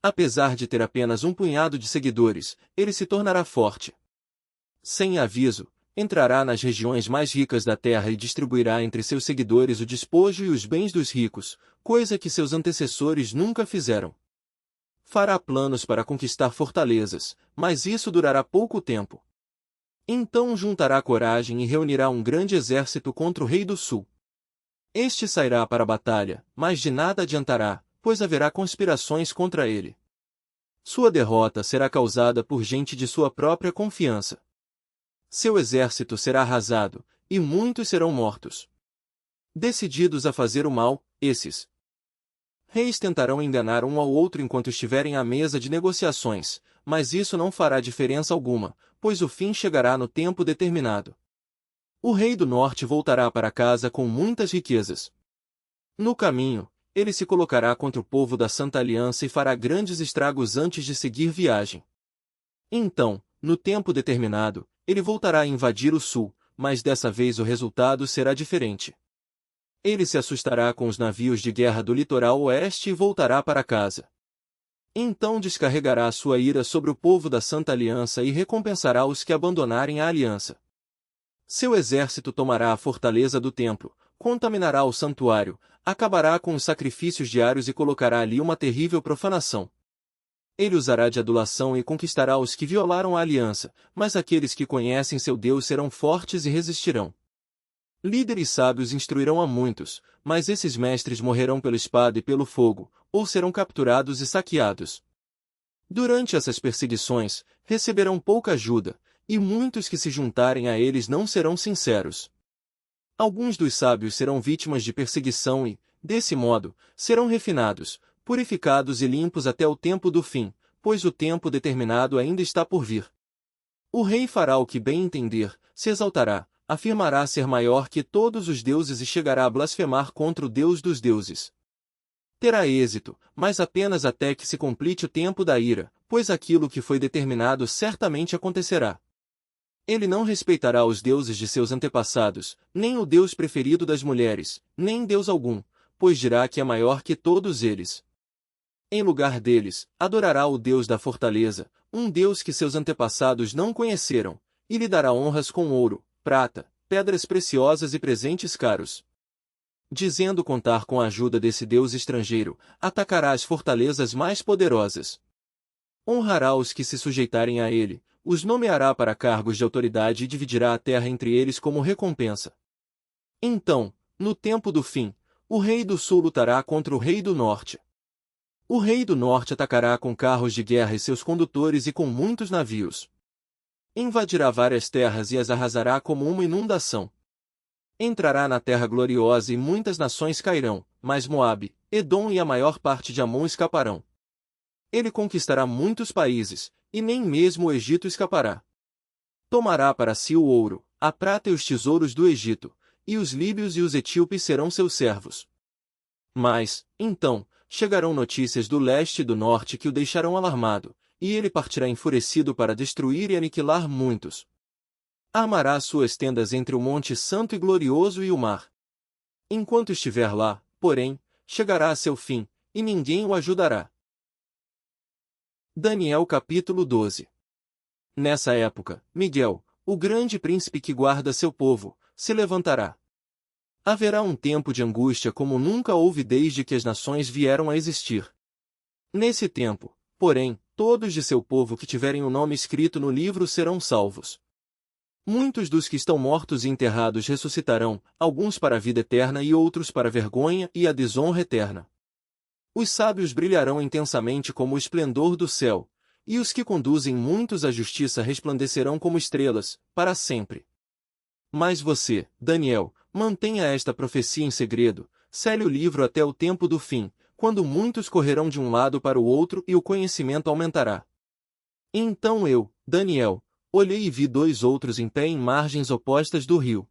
Apesar de ter apenas um punhado de seguidores, ele se tornará forte. Sem aviso, entrará nas regiões mais ricas da terra e distribuirá entre seus seguidores o despojo e os bens dos ricos, coisa que seus antecessores nunca fizeram. Fará planos para conquistar fortalezas, mas isso durará pouco tempo. Então juntará coragem e reunirá um grande exército contra o rei do sul. Este sairá para a batalha, mas de nada adiantará, pois haverá conspirações contra ele. Sua derrota será causada por gente de sua própria confiança. Seu exército será arrasado, e muitos serão mortos. Decididos a fazer o mal, esses reis tentarão enganar um ao outro enquanto estiverem à mesa de negociações, mas isso não fará diferença alguma, pois o fim chegará no tempo determinado. O rei do norte voltará para casa com muitas riquezas. No caminho, ele se colocará contra o povo da Santa Aliança e fará grandes estragos antes de seguir viagem. Então, no tempo determinado, ele voltará a invadir o sul, mas dessa vez o resultado será diferente. Ele se assustará com os navios de guerra do litoral oeste e voltará para casa. Então descarregará sua ira sobre o povo da Santa Aliança e recompensará os que abandonarem a aliança. Seu exército tomará a fortaleza do templo, contaminará o santuário, acabará com os sacrifícios diários e colocará ali uma terrível profanação. Ele usará de adulação e conquistará os que violaram a aliança, mas aqueles que conhecem seu Deus serão fortes e resistirão. Líderes sábios instruirão a muitos, mas esses mestres morrerão pela espada e pelo fogo, ou serão capturados e saqueados. Durante essas perseguições, receberão pouca ajuda, e muitos que se juntarem a eles não serão sinceros. Alguns dos sábios serão vítimas de perseguição e, desse modo, serão refinados, purificados e limpos até o tempo do fim, pois o tempo determinado ainda está por vir. O rei fará o que bem entender, se exaltará, afirmará ser maior que todos os deuses e chegará a blasfemar contra o Deus dos deuses. Terá êxito, mas apenas até que se complete o tempo da ira, pois aquilo que foi determinado certamente acontecerá. Ele não respeitará os deuses de seus antepassados, nem o Deus preferido das mulheres, nem Deus algum, pois dirá que é maior que todos eles. Em lugar deles, adorará o Deus da fortaleza, um Deus que seus antepassados não conheceram, e lhe dará honras com ouro, prata, pedras preciosas e presentes caros. Dizendo contar com a ajuda desse Deus estrangeiro, atacará as fortalezas mais poderosas. Honrará os que se sujeitarem a ele, os nomeará para cargos de autoridade e dividirá a terra entre eles como recompensa. Então, no tempo do fim, o rei do sul lutará contra o rei do norte. O rei do norte atacará com carros de guerra e seus condutores e com muitos navios. Invadirá várias terras e as arrasará como uma inundação. Entrará na terra gloriosa e muitas nações cairão, mas Moabe, Edom e a maior parte de Amon escaparão. Ele conquistará muitos países, e nem mesmo o Egito escapará. Tomará para si o ouro, a prata e os tesouros do Egito, e os líbios e os etíopes serão seus servos. Mas, então, chegarão notícias do leste e do norte que o deixarão alarmado, e ele partirá enfurecido para destruir e aniquilar muitos. Armará suas tendas entre o Monte Santo e Glorioso e o mar. Enquanto estiver lá, porém, chegará a seu fim, e ninguém o ajudará. Daniel capítulo 12. Nessa época, Miguel, o grande príncipe que guarda seu povo, se levantará. Haverá um tempo de angústia como nunca houve desde que as nações vieram a existir. Nesse tempo, porém, todos de seu povo que tiverem o nome escrito no livro serão salvos. Muitos dos que estão mortos e enterrados ressuscitarão, alguns para a vida eterna e outros para a vergonha e a desonra eterna. Os sábios brilharão intensamente como o esplendor do céu, e os que conduzem muitos à justiça resplandecerão como estrelas, para sempre. Mas você, Daniel, mantenha esta profecia em segredo, cele o livro até o tempo do fim, quando muitos correrão de um lado para o outro e o conhecimento aumentará. Então eu, Daniel, olhei e vi dois outros em pé em margens opostas do rio.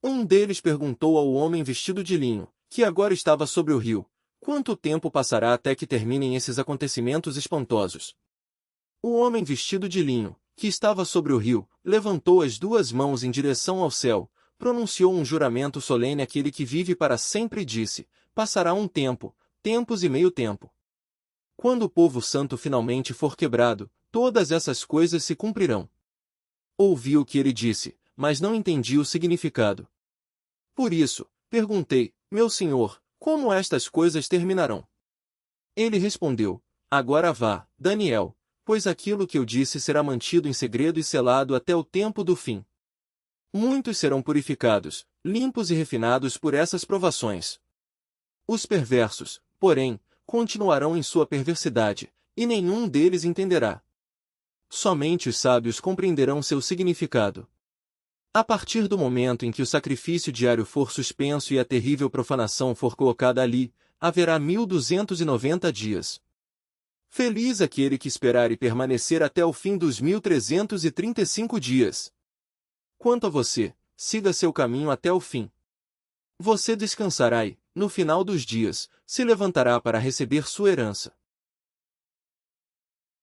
Um deles perguntou ao homem vestido de linho, que agora estava sobre o rio, quanto tempo passará até que terminem esses acontecimentos espantosos? O homem vestido de linho, que estava sobre o rio, levantou as duas mãos em direção ao céu, pronunciou um juramento solene àquele que vive para sempre e disse, passará um tempo, tempos e meio tempo. Quando o povo santo finalmente for quebrado, todas essas coisas se cumprirão. Ouvi o que ele disse, mas não entendi o significado. Por isso, perguntei, meu senhor, como estas coisas terminarão? Ele respondeu, agora vá, Daniel, pois aquilo que eu disse será mantido em segredo e selado até o tempo do fim. Muitos serão purificados, limpos e refinados por essas provações. Os perversos, porém, continuarão em sua perversidade, e nenhum deles entenderá. Somente os sábios compreenderão seu significado. A partir do momento em que o sacrifício diário for suspenso e a terrível profanação for colocada ali, haverá 1290 dias. Feliz aquele que esperar e permanecer até o fim dos 1335 dias. Quanto a você, siga seu caminho até o fim. Você descansará e, no final dos dias, se levantará para receber sua herança.